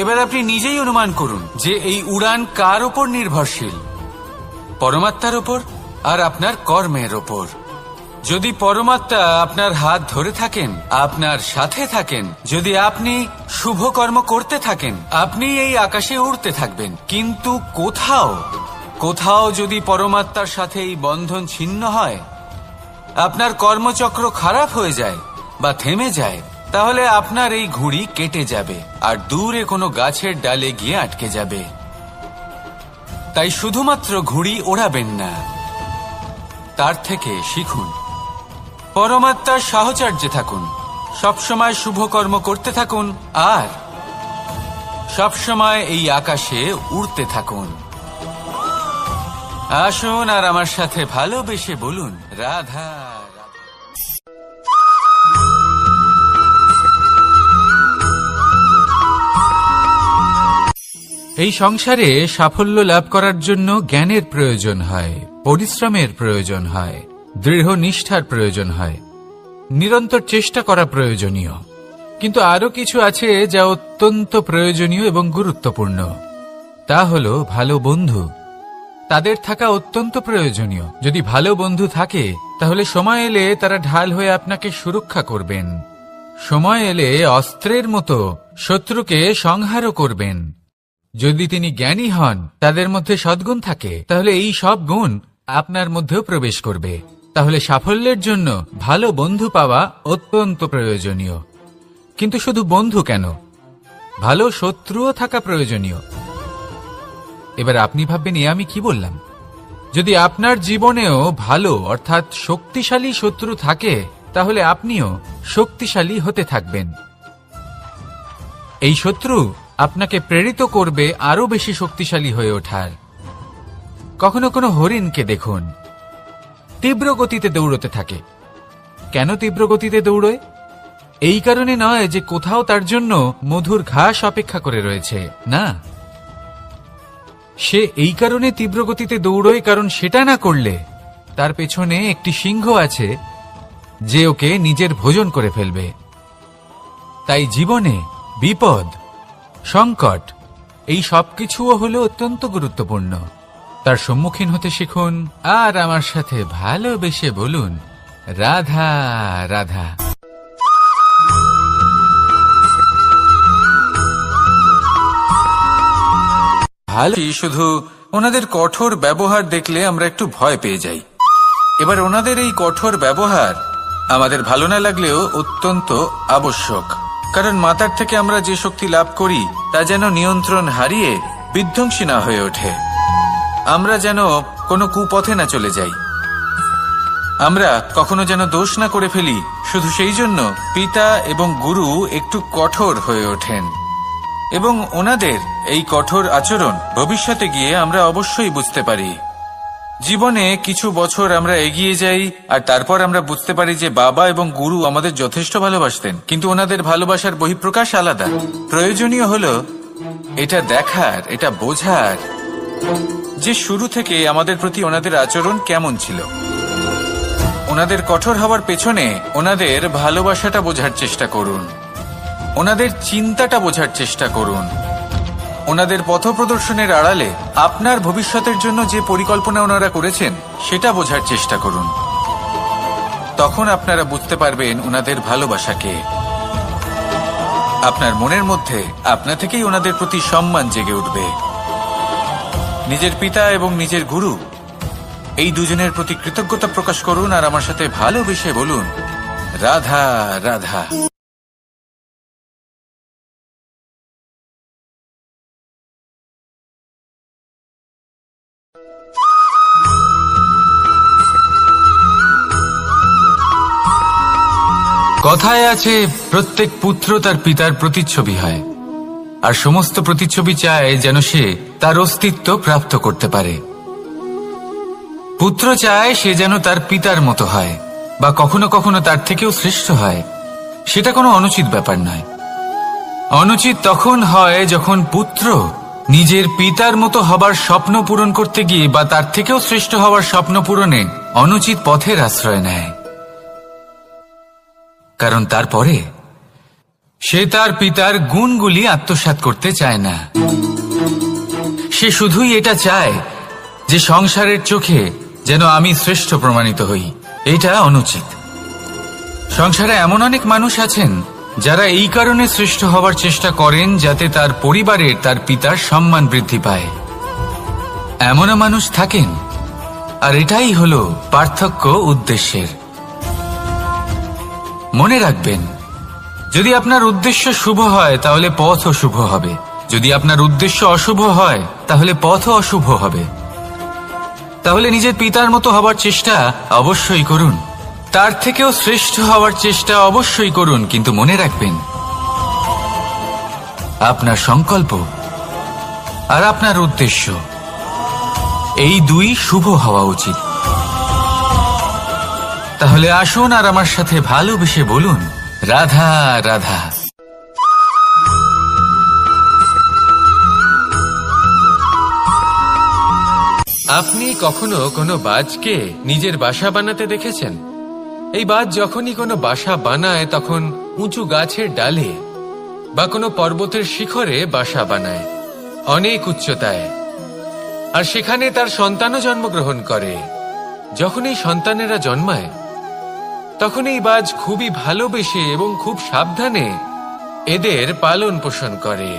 এবার আপনি নিজেই অনুমান করুন যে এই উড়ান কার ওপর নির্ভরশীল, পরমাত্মার ওপর আর আপনার কর্মের ওপর। যদি পরমাত্মা আপনার হাত ধরে থাকেন, আপনার সাথে থাকেন, যদি আপনি শুভ কর্ম করতে থাকেন, আপনি এই আকাশে উড়তে থাকবেন। কিন্তু কোথাও কোথাও যদি পরমাত্মার সাথে এই বন্ধন ছিন্ন হয়, আপনার কর্মচক্র খারাপ হয়ে যায় বা থেমে যায়, তাহলে আপনার এই ঘুড়ি কেটে যাবে আর দূরে কোনো গাছের ডালে গিয়ে আটকে যাবে। তাই শুধুমাত্র ঘুড়ি ওড়াবেন না, তার থেকে শিখুন, পরমাত্মার সাহচর্যে থাকুন, সবসময় শুভকর্ম করতে থাকুন আর সবসময় এই আকাশে উড়তে থাকুন। আসুন আর আমার সাথে ভালোবেসে বলুন, রাধা। এই সংসারে সাফল্য লাভ করার জন্য জ্ঞানের প্রয়োজন হয়, পরিশ্রমের প্রয়োজন হয়, দৃঢ় নিষ্ঠার প্রয়োজন হয়, নিরন্তর চেষ্টা করা প্রয়োজনীয়। কিন্তু আরো কিছু আছে যা অত্যন্ত প্রয়োজনীয় এবং গুরুত্বপূর্ণ। তা হলো ভালো বন্ধু। তাদের থাকা অত্যন্ত প্রয়োজনীয়। যদি ভালো বন্ধু থাকে তাহলে সময় এলে তারা ঢাল হয়ে আপনাকে সুরক্ষা করবেন। সময় এলে অস্ত্রের মতো শত্রুকে সংহারও করবেন। যদি তিনি জ্ঞানী হন, তাদের মধ্যে সদ্গুণ থাকে, তাহলে এই সব গুণ আপনার মধ্যেও প্রবেশ করবে। তাহলে সাফল্যের জন্য ভালো বন্ধু পাওয়া অত্যন্ত প্রয়োজনীয়। কিন্তু শুধু বন্ধু কেন, ভালো শত্রুও থাকা প্রয়োজনীয়। এবার আপনি ভাববেন, আমি কি বললাম? যদি আপনার জীবনেও ভালো অর্থাৎ শক্তিশালী শত্রু থাকে, তাহলে আপনিও শক্তিশালী হতে থাকবেন। এই শত্রু আপনাকে প্রেরিত করবে আরো বেশি শক্তিশালী হয়ে ওঠার। কখনো কোনো হরিণকে দেখুন, তীব্র গতিতে দৌড়তে থাকে। কেন তীব্র গতিতে দৌড়য়? এই কারণে নয় যে কোথাও তার জন্য মধুর ঘাস অপেক্ষা করে রয়েছে, না। সে এই কারণে তীব্র গতিতে দৌড়য় কারণ সেটা না করলে তার পেছনে একটি সিংহ আছে যে ওকে নিজের ভোজন করে ফেলবে। তাই জীবনে বিপদ, সংকট, এই সবকিছুও হলো অত্যন্ত গুরুত্বপূর্ণ। তার সম্মুখীন হতে শিখুন আর আমার সাথে ভালোবেসে বলুন, রাধা রাধা। ভালো, শুধু ওনাদের কঠোর ব্যবহার দেখলে আমরা একটু ভয় পেয়ে যাই। এবার ওনাদের এই কঠোর ব্যবহার আমাদের ভালো না লাগলেও অত্যন্ত আবশ্যক, কারণ মাতার থেকে আমরা যে শক্তি লাভ করি তা যেন নিয়ন্ত্রণ হারিয়ে বিধ্বংসী না হয়ে ওঠে। আমরা যেন কোনো কুপথে না চলে যাই, আমরা কখনো যেন দোষ না করে ফেলি। শুধু সেই জন্য পিতা এবং গুরু একটু কঠোর হয়ে ওঠেন এবং ওনাদের এই কঠোর আচরণ ভবিষ্যতে গিয়ে আমরা অবশ্যই বুঝতে পারি। জীবনে কিছু বছর আমরা এগিয়ে যাই আর তারপর আমরা বুঝতে পারি যে বাবা এবং গুরু আমাদের যথেষ্ট ভালোবাসতেন, কিন্তু ওনাদের ভালোবাসার বহিঃপ্রকাশ আলাদা। প্রয়োজনীয় হলো এটা দেখার, এটা বোঝার যে শুরু থেকে আমাদের প্রতি ওনাদের আচরণ কেমন ছিল। ওনাদের কঠোর হওয়ার পেছনে ওনাদের ভালোবাসাটা বোঝার চেষ্টা করুন, ওনাদের চিন্তাটা বোঝার চেষ্টা করুন, ওনাদের পথপ্রদর্শনের আড়ালে আপনার ভবিষ্যতের জন্য যে পরিকল্পনা ওনারা করেছেন সেটা বোঝার চেষ্টা করুন। তখন আপনারা বুঝতে পারবেন ওনাদের ভালোবাসাকে। আপনার মনের মধ্যে আপনা থেকেই ওনাদের প্রতি সম্মান জেগে উঠবে। নিজের পিতা এবং নিজের গুরু এই দুজনের প্রতি কৃতজ্ঞতা প্রকাশ করুন আর আমার সাথে ভালোবেসে বলুন, রাধা রাধা। কথায় আছে, প্রত্যেক পুত্র তার পিতার প্রতিচ্ছবি হয়, আর সমস্ত প্রতিচ্ছবি চায় যেন সে তার অস্তিত্ব প্রাপ্ত করতে পারে। পুত্র চায় সে যেন তার পিতার মতো হয় বা কখনো কখনো তার থেকেও শ্রেষ্ঠ হয়। সেটা কোনো অনুচিত ব্যাপার নয়। অনুচিত তখন হয় যখন পুত্র নিজের পিতার মতো হবার স্বপ্ন পূরণ করতে গিয়ে বা তার থেকেও শ্রেষ্ঠ হওয়ার স্বপ্ন পূরণে অনুচিত পথের আশ্রয় নেয়। কারণ তারপরে সে তার পিতার গুণগুলি আত্মসাৎ করতে চায় না। সে শুধুই এটা চায় যে সংসারের চোখে যেন আমি শ্রেষ্ঠ প্রমাণিত হই। এটা অনুচিত। সংসারে এমন অনেক মানুষ আছেন যারা এই কারণে শ্রেষ্ঠ হওয়ার চেষ্টা করেন যাতে তার পরিবারের, তার পিতার সম্মান বৃদ্ধি পায়। এমনও মানুষ থাকেন, আর এটাই হলো পার্থক্য উদ্দেশ্যের। মনে রাখবেন, যদি আপনার উদ্দেশ্য শুভ হয় তাহলে পথও শুভ হবে, যদি আপনার উদ্দেশ্য অশুভ হয় তাহলে পথও অশুভ হবে। তাহলে নিজের পিতার মতো হবার চেষ্টা অবশ্যই করুন, তার থেকেও শ্রেষ্ঠ হওয়ার চেষ্টা অবশ্যই করুন, কিন্তু মনে রাখবেন আপনার সংকল্প আর আপনার উদ্দেশ্য এই দুই শুভ হওয়া উচিত। তাহলে আসুন আর আমার সাথে ভালোবেসে বলুন, রাধা রাধা। আপনি কখনো কোনো বাজকে নিজের বাসা বানাতে দেখেছেন? এই বাজ যখনই কোনো বাসা বানায় তখন উঁচু গাছের ডালে বা কোনো পর্বতের শিখরে বাসা বানায়, অনেক উচ্চতায়, আর সেখানে তার সন্তানও জন্মগ্রহণ করে। যখন এই সন্তানেরা জন্মায় তখন এই বাজ খুবই ভালোবেসে এবং খুব সাবধানে এদের পালন পোষণ করে,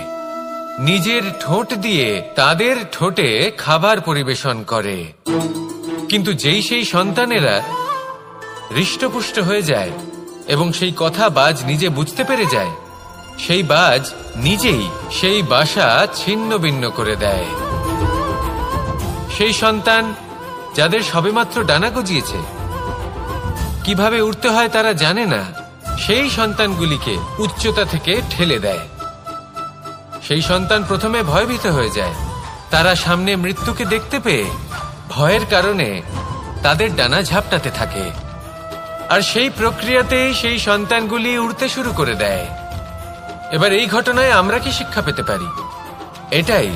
নিজের ঠোঁট দিয়ে তাদের ঠোঁটে খাবার পরিবেশন করে। কিন্তু যেই সেই সন্তানেরা হৃষ্টপুষ্ট হয়ে যায় এবং সেই কথা বাজ নিজে বুঝতে পেরে যায়, সেই বাজ নিজেই সেই বাসা ছিন্ন ভিন্ন করে দেয়। সেই সন্তান যাদের সবেমাত্র ডানা গজিয়েছে, কিভাবে উড়তে হয় তারা জানে না, সেই সন্তানগুলিকে উচ্চতা থেকে ঠেলে দেয়। সেই সন্তান প্রথমে ভয়ভীত হয়ে যায়, তারা সামনে মৃত্যুকে দেখতে পেয়ে ভয়ের কারণে তাদের ডানা ঝাপটাতে থাকে, আর সেই প্রক্রিয়াতেই সেই সন্তানগুলি উড়তে শুরু করে দেয়। এবার এই ঘটনায় আমরা কি শিক্ষা পেতে পারি? এটাই,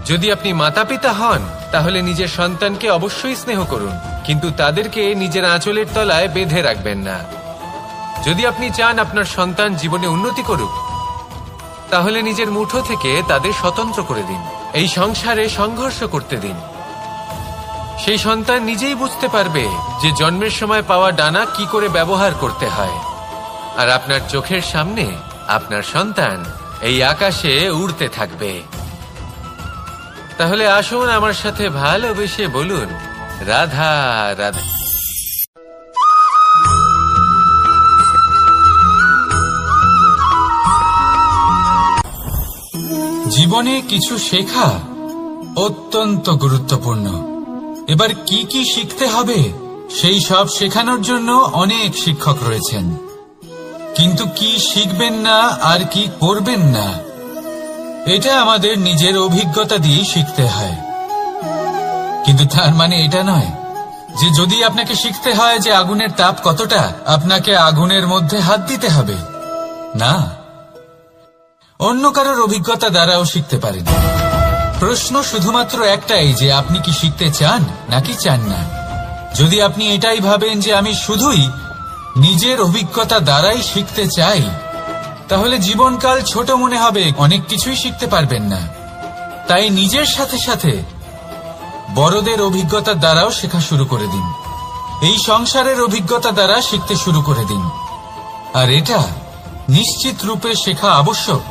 যদি আপনি মাতা পিতা হন তাহলে নিজের সন্তানকে অবশ্যই স্নেহ করুন, কিন্তু তাদেরকে নিজের আঁচলের তলায় বেঁধে রাখবেন না। যদি আপনি চান আপনার সন্তান জীবনে উন্নতি করুক, তাহলে নিজের মুঠো থেকে তাদের স্বতন্ত্র করে দিন, এই সংসারে সংঘর্ষ করতে দিন। সেই সন্তান নিজেই বুঝতে পারবে যে জন্মের সময় পাওয়া ডানা কি করে ব্যবহার করতে হয়, আর আপনার চোখের সামনে আপনার সন্তান এই আকাশে উড়তে থাকবে। তাহলে আসুন আমার সাথে ভালোবেসে বলুন, রাধা রাধা। জীবনে কিছু শেখা অত্যন্ত গুরুত্বপূর্ণ। এবার কি কি শিখতে হবে সেই সব শেখানোর জন্য অনেক শিক্ষক রয়েছেন, কিন্তু কি শিখবেন না আর কি করবেন না এটা আমাদের নিজের অভিজ্ঞতা দিয়ে শিখতে হয়। কিন্তু তার মানে এটা নয় যে যদি আপনাকে শিখতে হয় যে আগুনের তাপ কতটা, আপনাকে আগুনের মধ্যে হাত দিতে হবে। না, অন্য কারোর অভিজ্ঞতা দ্বারাও শিখতে পারেন। প্রশ্ন শুধুমাত্র একটাই যে আপনি কি শিখতে চান নাকি চান না। যদি আপনি এটাই ভাবেন যে আমি শুধুই নিজের অভিজ্ঞতা দ্বারাই শিখতে চাই, তাহলে জীবনকাল ছোট মনে হবে, অনেক কিছুই শিখতে পারবেন না। তাই নিজের সাথে সাথে বড়দের অভিজ্ঞতা দ্বারাও শেখা শুরু করে দিন, এই সংসারের অভিজ্ঞতা দ্বারা শিখতে শুরু করে দিন। আর এটা নিশ্চিত রূপে শেখা আবশ্যক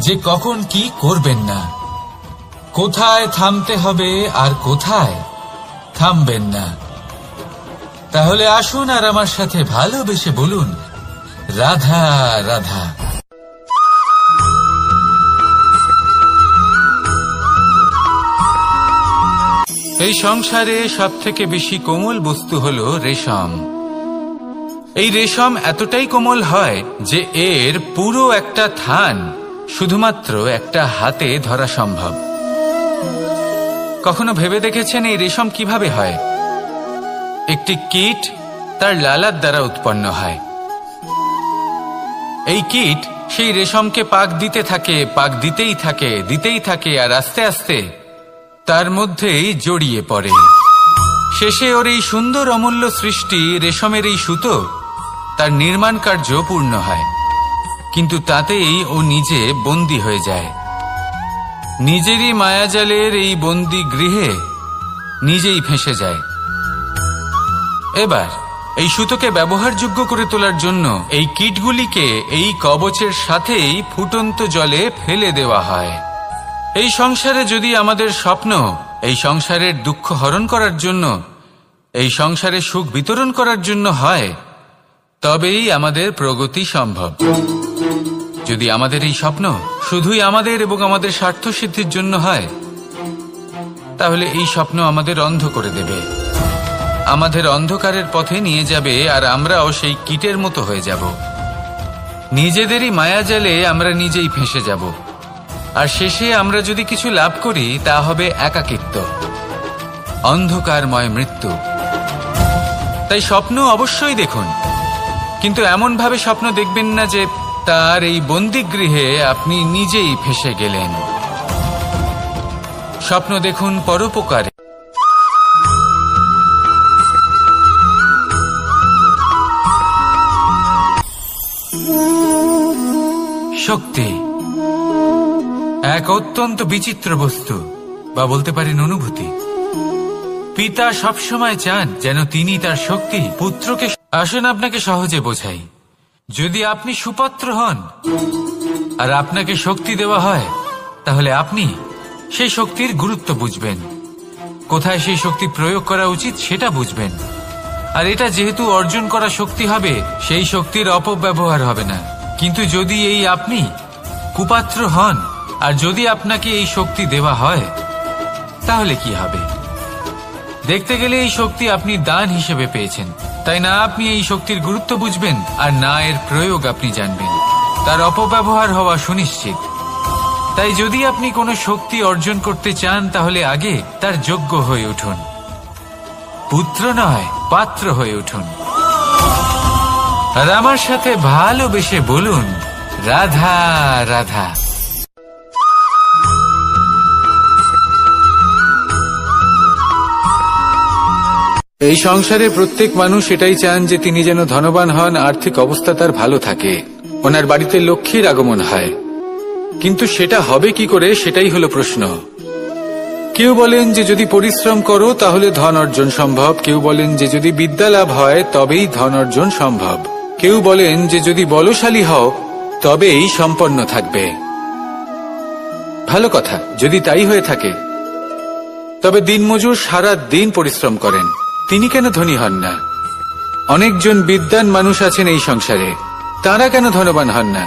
যে কখন কি করবেন না, কোথায় থামতে হবে আর কোথায় থামবেন না। তাহলে আসুন আর আমার সাথে ভালোবেসে বলুন, রাধা রাধা। এই সংসারে সবথেকে বেশি কোমল বস্তু হলো রেশম। এই রেশম এতটাই কোমল হয় যে এর পুরো একটা থান শুধুমাত্র একটা হাতে ধরা সম্ভব। কখনো ভেবে দেখেছেন এই রেশম কিভাবে হয়? একটি কীট তার লালার দ্বারা উৎপন্ন হয়। এই কীট সেই রেশমকে পাক দিতে থাকে, পাক দিতেই থাকে, আর আস্তে আস্তে তার মধ্যেই জড়িয়ে পড়ে। শেষে ওর এই সুন্দর অমূল্য সৃষ্টি রেশমের এই সুতো তার নির্মাণ কার্য পূর্ণ হয়, কিন্তু তাতেই ও নিজে বন্দী হয়ে যায়। নিজেরই মায়াজালের এই বন্দী গৃহে নিজেই ফেঁসে যায়। এবার এই সুতোকে ব্যবহারযোগ্য করে তোলার জন্য এই কীটগুলিকে এই কবচের সাথেই ফুটন্ত জলে ফেলে দেওয়া হয়। এই সংসারে যদি আমাদের স্বপ্ন এই সংসারের দুঃখ হরণ করার জন্য, এই সংসারে সুখ বিতরণ করার জন্য হয়, তবেই আমাদের প্রগতি সম্ভব। যদি আমাদের এই স্বপ্ন শুধুই আমাদের এবং আমাদের স্বার্থ সিদ্ধির জন্য হয়, তাহলে এই স্বপ্ন আমাদের অন্ধ করে দেবে, আমাদের অন্ধকারের পথে নিয়ে যাবে, আর আমরাও সেই কীটের মতো হয়ে যাব। নিজেদেরই মায়াজালে আমরা নিজেই ফেঁসে যাব, আর শেষে আমরা যদি কিছু লাভ করি তা হবে একাকিত্ব, অন্ধকারময় মৃত্যু। তাই স্বপ্ন অবশ্যই দেখুন, কিন্তু এমন ভাবে স্বপ্ন দেখবেন না যে তার এই বন্দিগৃহে আপনি নিজেই ফেঁসে গেলেন। স্বপ্ন দেখুন পরোপকারে। শক্তি এক অত্যন্ত বিচিত্র বস্তু, বা বলতে পারেন অনুভূতি। পিতা সবসময় চান যেন তিনি তার শক্তি পুত্রকে। আসুন আপনাকে সহজে বোঝাই। যদি আপনি সুপাত্র হন আর আপনাকে শক্তি দেওয়া হয়, তাহলে আপনি সেই শক্তির গুরুত্ব বুঝবেন, কোথায় সেই শক্তি প্রয়োগ করা উচিত সেটা বুঝবেন। আর এটা যেহেতু অর্জন করা শক্তি হবে, সেই শক্তির অপব্যবহার হবে না। কিন্তু যদি এই আপনি কুপাত্র হন আর যদি আপনাকে এই শক্তি দেওয়া হয়, তাহলে কি হবে? দেখতে গেলে এই শক্তি আপনি দান হিসেবে পেয়েছেন, তাই না আপনি এই শক্তির গুরুত্ব বুঝবেন, আর না এর প্রয়োগ আপনি জানবেন। তার অপব্যবহার হওয়া সুনিশ্চিত। তাই যদি আপনি কোনো শক্তি অর্জন করতে চান, তাহলে আগে তার যোগ্য হয়ে উঠুন, পুত্র নয় পাত্র হয়ে উঠুন। আর আমার সাথে ভালোবেসে বলুন, রাধা রাধা। এই সংসারে প্রত্যেক মানুষ এটাই চান যে তিনি যেন ধনবান হন, আর্থিক অবস্থা তার ভালো থাকে, ওনার বাড়িতে লক্ষ্মীর আগমন হয়। কিন্তু সেটা হবে কি করে, সেটাই হলো প্রশ্ন। কেউ বলেন যে যদি পরিশ্রম করো তাহলে ধন অর্জন সম্ভব, কেউ বলেন যে যদি বিদ্যা লাভ হয় তবেই ধন অর্জন সম্ভব, কেউ বলেন যে যদি বলশালী হও তবেই সম্পন্ন থাকবে। ভালো কথা, যদি তাই হয়ে থাকে, তবে দিনমজুর সারা দিন পরিশ্রম করেন, তিনি কেন ধনী হন না? অনেকজন বিদ্বান মানুষ আছেন এই সংসারে, তারা কেন ধনবান হন না?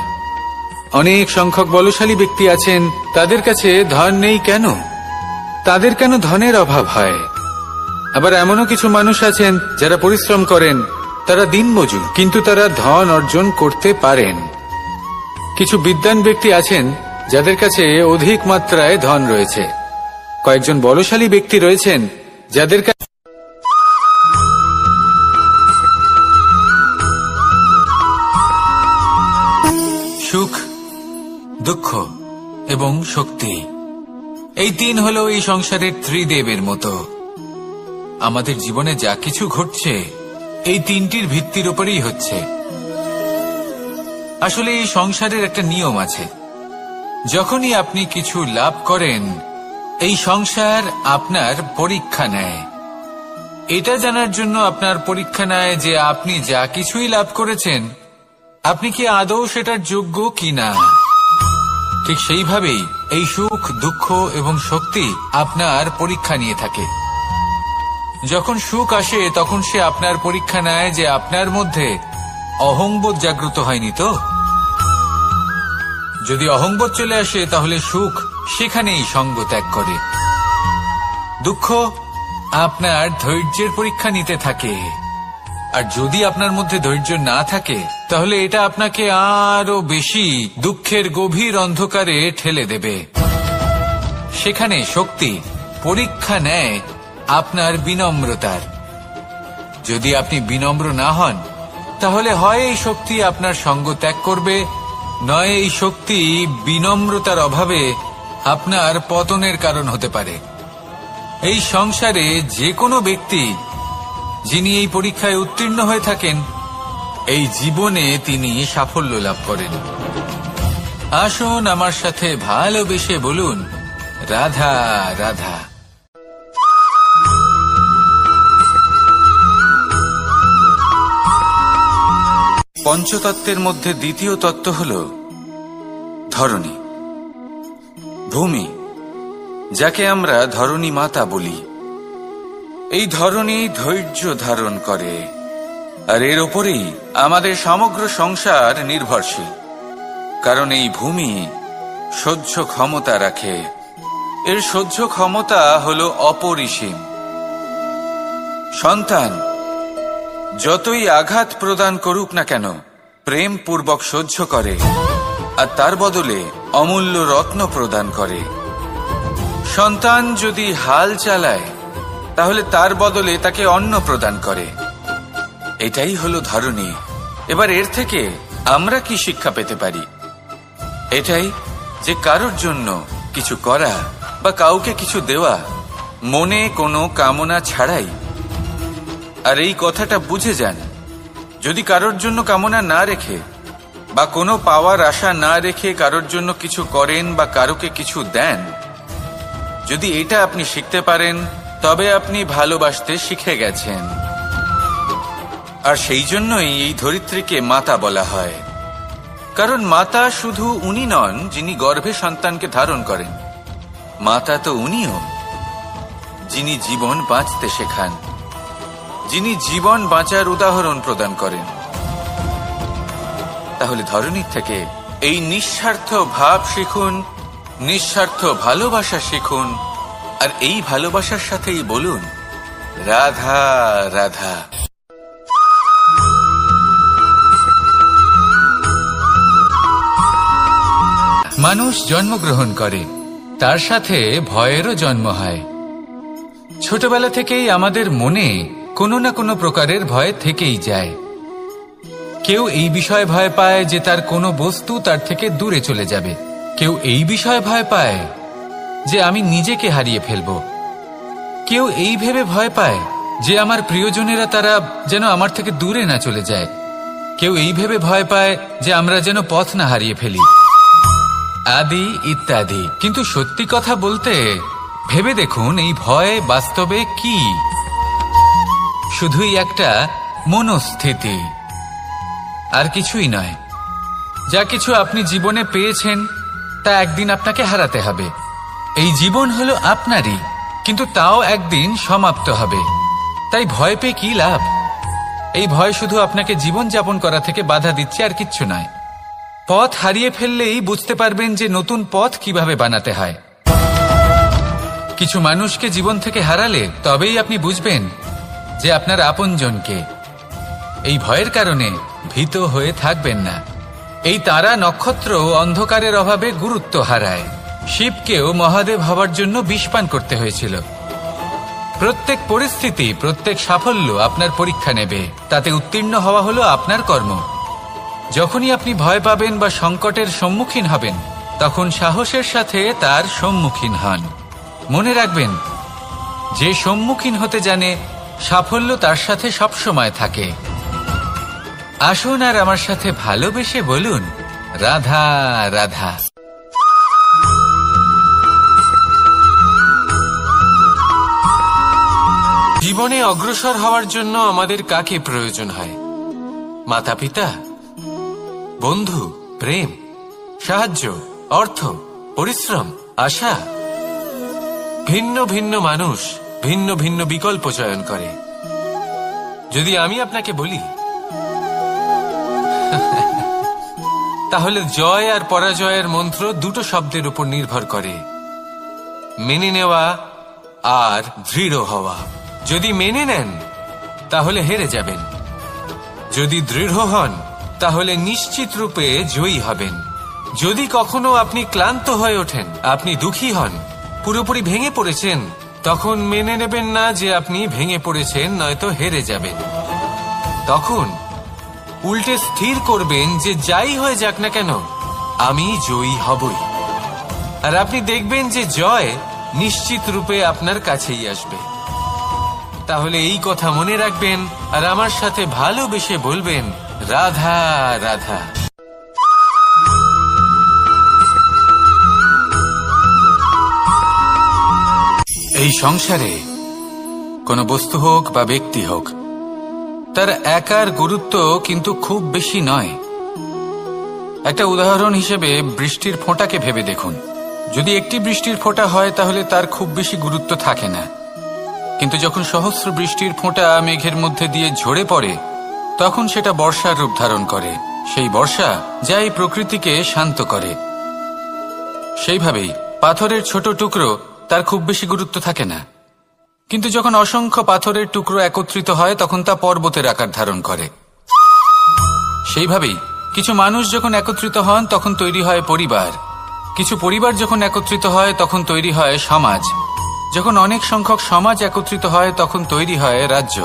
অনেক সংখ্যক বলশালী ব্যক্তি আছেন, তাদের কাছে ধন নেই কেন? তাদের কেন ধনের অভাব হয়? আবার এমনও কিছু মানুষ আছেন যারা পরিশ্রম করেন, তারা দিনমজুর, কিন্তু তারা ধন অর্জন করতে পারেন। কিছু বিদ্বান ব্যক্তি আছেন যাদের কাছে অধিক মাত্রায় ধন রয়েছে, কয়েকজন বলশালী ব্যক্তি রয়েছেন যাদের কাছে সুখ, দুঃখ এবং শক্তি, এই তিন হলো এই সংসারের ত্রিদেবের মতো। আমাদের জীবনে যা কিছু ঘটছে এই তিনটির ভিত্তির উপরেই হচ্ছে। আসলে এই সংসারের একটা নিয়ম আছে, যখনই আপনি কিছু লাভ করেন, এই সংসার আপনার পরীক্ষা নেয়। এটা জানার জন্য আপনার পরীক্ষা নেয় যে আপনি যা কিছুই লাভ করেছেন, আপনি কি আদৌ সেটার যোগ্য কিনা। ঠিক সেইভাবেই এই সুখ, দুঃখ এবং শক্তি আপনার পরীক্ষা নিয়ে থাকে। যখন সুখ আসে তখন সে আপনার পরীক্ষা নেয় যে আপনার মধ্যে অহংবোধ জাগ্রত হয়নি তো। যদি অহংবোধ চলে আসে তাহলে সুখ সেখানেই সঙ্গ ত্যাগ করে। দুঃখ আপনার ধৈর্যের পরীক্ষা নিতে থাকে, আর যদি আপনার মধ্যে ধৈর্য না থাকে তাহলে এটা আপনাকে আরো বেশি দুঃখের গভীর অন্ধকারে ঠেলে দেবে। সেখানে শক্তি পরীক্ষা নেয় আপনার বিনম্রতার। যদি আপনি বিনম্র না হন, তাহলে হয় এই শক্তি আপনার সঙ্গ ত্যাগ করবে, নয় এই শক্তি বিনম্রতার অভাবে আপনার পতনের কারণ হতে পারে। এই সংসারে যে কোনো ব্যক্তি যিনি এই পরীক্ষায় উত্তীর্ণ হয়ে থাকেন, এই জীবনে তিনি সাফল্য লাভ করেন। আসুন আমার সাথে ভালোবেসে বলুন, রাধা রাধা। পঞ্চতত্ত্বের মধ্যে দ্বিতীয় তত্ত্ব হল ধরণী, ভূমি, যাকে আমরা ধরণী মাতা বলি। এই ধরণী ধৈর্য ধারণ করে, আর এর ওপরেই আমাদের সমগ্র সংসার নির্ভরশীল। কারণ এই ভূমি সহ্য ক্ষমতা রাখে, এর সহ্য ক্ষমতা হলো অপরিসীম। সন্তান যতই আঘাত প্রদান করুক না কেন, প্রেম পূর্বক সহ্য করে, আর তার বদলে অমূল্য রত্ন প্রদান করে। সন্তান যদি হাল চালায়, তাহলে তার বদলে তাকে অন্ন প্রদান করে। এটাই হলো ধরনী। এবার এর থেকে আমরা কি শিক্ষা পেতে পারি? এটাই যে কারোর জন্য কিছু করা বা কাউকে কিছু দেওয়া মনে কোনো কামনা ছাড়াই। আর এই কথাটা বুঝে যান, যদি কারোর জন্য কামনা না রেখে বা কোনো পাওয়ার আশা না রেখে কারোর জন্য কিছু করেন বা কারোকে কিছু দেন, যদি এটা আপনি শিখতে পারেন, তবে আপনি ভালোবাসতে শিখে গেছেন। আর সেই জন্যই এই ধরিত্রীকে মাতা বলা হয়। কারণ মাতা শুধু উনি নন যিনি গর্ভে সন্তানকে ধারণ করেন, মাতা তো উনিও যিনি জীবন বাঁচতে শেখান, যিনি জীবন বাঁচার উদাহরণ প্রদান করেন। তাহলে ধরণীর থেকে এই নিঃস্বার্থ ভাব শিখুন, নিঃস্বার্থ ভালোবাসা শিখুন, আর এই ভালোবাসার সাথেই বলুন রাধা রাধা। মানুষ জন্মগ্রহণ করে, তার সাথে ভয়েরও জন্ম হয়। ছোটবেলা থেকেই আমাদের মনে কোনো না কোনো প্রকারের ভয় থেকেই যায়। কেউ এই বিষয়ে ভয় পায় যে তার কোনো বস্তু তার থেকে দূরে চলে যাবে, কেউ এই বিষয়ে ভয় পায় যে আমি নিজেকে হারিয়ে ফেলব, কেউ এই ভেবে ভয় পায় যে আমার প্রিয়জনেরা তারা যেন আমার থেকে দূরে না চলে যায়, কেউ এই ভেবে ভয় পায় যে আমরা যেন পথ না হারিয়ে ফেলি, আদি ইত্যাদি। কিন্তু সত্যি কথা বলতে, ভেবে দেখুন এই ভয় বাস্তবে কি? শুধুই একটা মনস্থিতি, আর কিছুই নয়। যা কিছু আপনি জীবনে পেয়েছেন তা একদিন আপনাকে হারাতে হবে। এই জীবন হলো আপনারই, কিন্তু তাও একদিন সমাপ্ত হবে। তাই ভয় পেয়ে কি লাভ? এই ভয় শুধু আপনাকে জীবন যাপন করা থেকে বাধা দিচ্ছে, আর কিচ্ছু নয়। পথ হারিয়ে ফেললেই বুঝতে পারবেন যে নতুন পথ কিভাবে বানাতে হয়। কিছু মানুষকে জীবন থেকে হারালে তবেই আপনি বুঝবেন যে আপনার আপনজনকে। এই ভয়ের কারণে ভীত হয়ে থাকবেন না। এই তারা নক্ষত্র অন্ধকারের অভাবে গুরুত্ব হারায়। শিবকেও মহাদেব হওয়ার জন্য বিষ পান করতে হয়েছিল। প্রত্যেক পরিস্থিতি, প্রত্যেক সাফল্য আপনার পরীক্ষা নেবে, তাতে উত্তীর্ণ হওয়া হলো আপনার কর্ম। যখনই আপনি ভয় পাবেন বা সংকটের সম্মুখীন হবেন, তখন সাহসের সাথে তার সম্মুখীন হন। মনে রাখবেন, যে সম্মুখীন হতে জানে সাফল্য তার সাথে সবসময় থাকে। আসুন আর আমার সাথে ভালোবেসে বলুন রাধা রাধা। জীবনে অগ্রসর হওয়ার জন্য আমাদের কাকে প্রয়োজন হয়? মাতা পিতা, বন্ধু, প্রেম, সাহায্য, অর্থ, পরিশ্রম, আশা। ভিন্ন ভিন্ন মানুষ ভিন্ন ভিন্ন বিকল্প চয়ন করে। যদি আমি আপনাকে বলি, তাহলে জয় আর পরাজয়ের মন্ত্র দুটো শব্দের উপর নির্ভর করে, মেনে নেওয়া আর দৃঢ় হওয়া। যদি মেনে নেন তাহলে হেরে যাবেন, যদি দৃঢ় হন তাহলে নিশ্চিত রূপে জয়ী হবেন। যদি কখনো আপনি ক্লান্ত হয়ে ওঠেন, আপনি দুঃখী হন, পুরোপুরি ভেঙে পড়েছেন, তখন মেনে নেবেন না যে আপনি ভেঙে পড়েছেন, নয়তো হেরে যাবেন। তখন উল্টে স্থির করবেন যে যাই হয়ে যাক না কেন, আমি জয়ী হবই। আর আপনি দেখবেন যে জয় নিশ্চিত রূপে আপনার কাছেই আসবে। তাহলে এই কথা মনে রাখবেন আর আমার সাথে ভালোবেসে বলবেন রাধা রাধা। এই সংসারে কোনো বস্তু হোক বা ব্যক্তি হোক, তার একার গুরুত্ব কিন্তু খুব বেশি নয়। একটা উদাহরণ হিসেবে বৃষ্টির ফোঁটাকে ভেবে দেখুন। যদি একটি বৃষ্টির ফোঁটা হয় তাহলে তার খুব বেশি গুরুত্ব থাকে না, কিন্তু যখন সহস্র বৃষ্টির ফোঁটা মেঘের মধ্যে দিয়ে ঝরে পড়ে তখন সেটা বর্ষার রূপ ধারণ করে। সেই বর্ষা যা এই প্রকৃতিকে শান্ত করে। সেইভাবেই পাথরের ছোট টুকরো তার খুব বেশি গুরুত্ব থাকে না, কিন্তু যখন অসংখ্য পাথরের টুকরো একত্রিত হয় তখন তা পর্বতের আকার ধারণ করে। সেইভাবেই কিছু মানুষ যখন একত্রিত হন তখন তৈরি হয় পরিবার, কিছু পরিবার যখন একত্রিত হয় তখন তৈরি হয় সমাজ, যখন অনেক সংখ্যক সমাজ একত্রিত হয় তখন তৈরি হয় রাজ্য।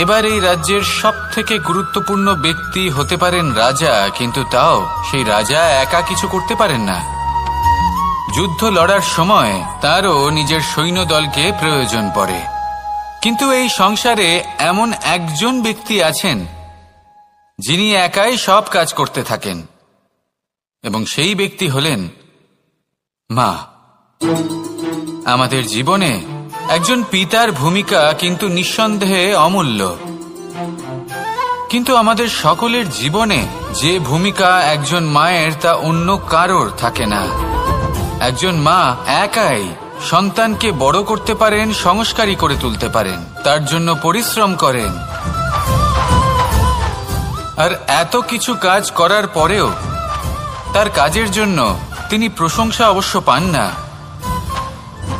এবার এই রাজ্যের সবথেকে গুরুত্বপূর্ণ ব্যক্তি হতে পারেন রাজা, কিন্তু তাও সেই রাজা একা কিছু করতে পারেন না। যুদ্ধ লড়ার সময় তারও নিজের সৈন্যদলকে প্রয়োজন পড়ে। কিন্তু এই সংসারে এমন একজন ব্যক্তি আছেন যিনি একাই সব কাজ করতে থাকেন, এবং সেই ব্যক্তি হলেন মা। আমাদের জীবনে একজন পিতার ভূমিকা কিন্তু নিঃসন্দেহে অমূল্য, কিন্তু আমাদের সকলের জীবনে যে ভূমিকা একজন মায়ের তা অন্য কারোর থাকে না। একজন মা একাই সন্তানকে বড় করতে পারেন, সংস্কারী করে তুলতে পারেন, তার জন্য পরিশ্রম করেন। আর এত কিছু কাজ করার পরেও তার কাজের জন্য তিনি প্রশংসা অবশ্য পান না।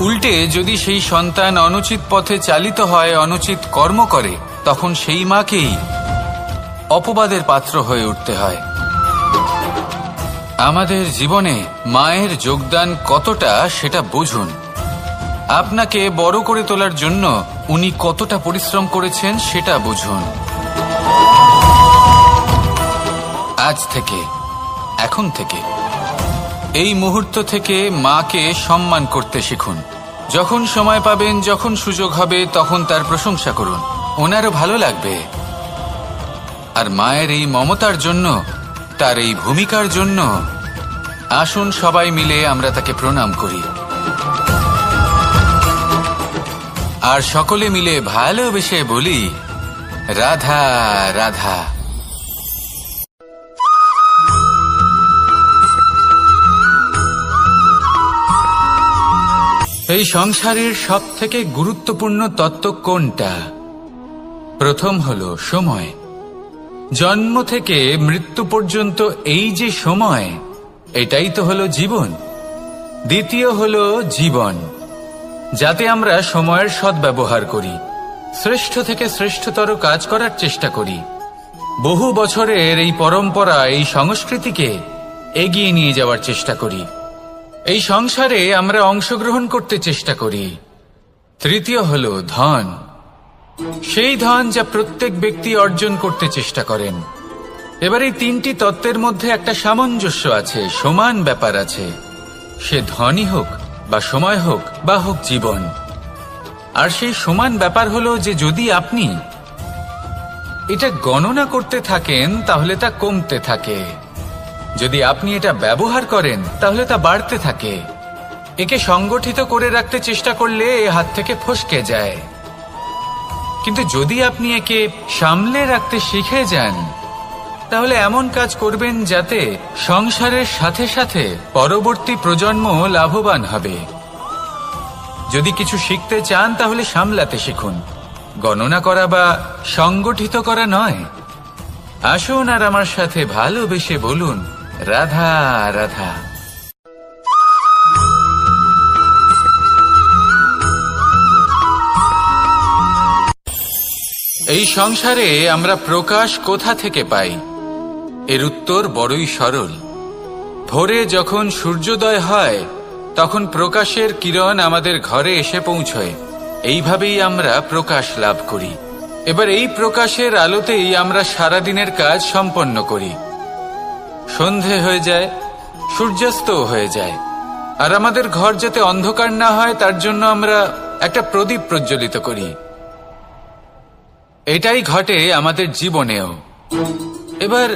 উল্টে যদি সেই সন্তান অনুচিত পথে চালিত হয়, অনুচিত কর্ম করে, তখন সেই মাকেই অপবাদের পাত্র হয়ে উঠতে হয়। আমাদের জীবনে মায়ের যোগদান কতটা সেটা বুঝুন। আপনাকে বড় করে তোলার জন্য উনি কতটা পরিশ্রম করেছেন সেটা বুঝুন। আজ থেকে, এখন থেকে, এই মুহূর্ত থেকে মাকে সম্মান করতে শিখুন। যখন সময় পাবেন, যখন সুযোগ হবে, তখন তার প্রশংসা করুন, ওনারও ভালো লাগবে। আর মায়ের এই মমতার জন্য, তার এই ভূমিকার জন্য আসুন সবাই মিলে আমরা তাকে প্রণাম করি, আর সকলে মিলে ভালোবেসে বলি রাধা রাধা। এই সংসারের সবথেকে গুরুত্বপূর্ণ তত্ত্ব কোনটা? প্রথম হলো সময়। জন্ম থেকে মৃত্যু পর্যন্ত এই যে সময়, এটাই তো হলো জীবন। দ্বিতীয় হলো জীবন, যাতে আমরা সময়ের সদ্ব্যবহার করি, শ্রেষ্ঠ থেকে শ্রেষ্ঠতর কাজ করার চেষ্টা করি। বহু বছরের এই পরম্পরা, এই সংস্কৃতিকে এগিয়ে নিয়ে যাওয়ার চেষ্টা করি। এই সংসারে আমরা অংশগ্রহণ করতে চেষ্টা করি। তৃতীয় হলো ধন, সেই ধন যা প্রত্যেক ব্যক্তি অর্জন করতে চেষ্টা করেন। এবার এই তিনটি তত্ত্বের মধ্যে একটা সামঞ্জস্য আছে, সমান ব্যাপার আছে, সে ধনই হোক বা সময় হোক বা হোক জীবন। আর সেই সমান ব্যাপার হলো যে যদি আপনি এটা গণনা করতে থাকেন তাহলে তা কমতে থাকে, যদি আপনি এটা ব্যবহার করেন তাহলে তা বাড়তে থাকে। একে সংগঠিত করে রাখতে চেষ্টা করলে এ হাত থেকে ফসকে যায়, কিন্তু যদি আপনি একে সামলে রাখতে শিখে যান তাহলে এমন কাজ করবেন যাতে সংসারের সাথে সাথে পরবর্তী প্রজন্ম লাভবান হবে। যদি কিছু শিখতে চান তাহলে সামলাতে শিখুন, গণনা করা বা সংগঠিত করা নয়। আসুন আর আমার সাথে ভালোবেসে বলুন রাধা রাধা। এই সংসারে আমরা প্রকাশ কোথা থেকে পাই? এর উত্তর বড়ই সরল। ভোরে যখন সূর্যোদয় হয় তখন প্রকাশের কিরণ আমাদের ঘরে এসে পৌঁছয়। এইভাবেই আমরা প্রকাশ লাভ করি। এবার এই প্রকাশের আলোতেই আমরা সারাদিনের কাজ সম্পন্ন করি। সন্ধে হয়ে যায়, সূর্যাস্ত হয়ে যায়, আর আমাদের ঘর যাতে অন্ধকার না হয় তার জন্য আমরা একটা প্রদীপ প্রজ্বলিত করি। এটাই ঘটে আমাদের জীবনেও। এবার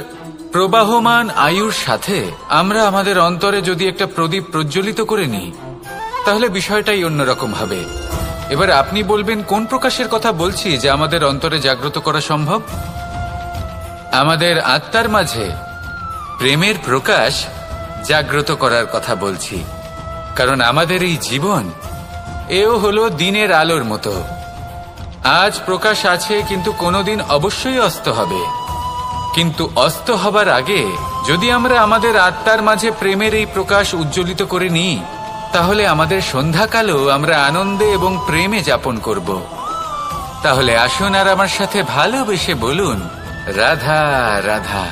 প্রবাহমান আয়ুর সাথে আমরা আমাদের অন্তরে যদি একটা প্রদীপ প্রজ্বলিত করে নিই তাহলে বিষয়টাই অন্যরকম হবে। এবার আপনি বলবেন কোন প্রকাশের কথা বলছি যে আমাদের অন্তরে জাগ্রত করা সম্ভব? আমাদের আত্মার মাঝে প্রেমের প্রকাশ জাগ্রত করার কথা বলছি, কারণ আমাদের এই জীবন এও হলো দিনের আলোর মতো। আজ প্রকাশ আছে, কিন্তু কোনোদিন অবশ্যই অস্ত হবে। কিন্তু অস্ত হবার আগে যদি আমরা আমাদের আত্মার মাঝে প্রেমের এই প্রকাশ উজ্জ্বলিত করে নিই, তাহলে আমাদের সন্ধ্যাকালও আমরা আনন্দে এবং প্রেমে যাপন করব। তাহলে আসুন আর আমার সাথে ভালোবেসে বলুন, রাধা রাধা।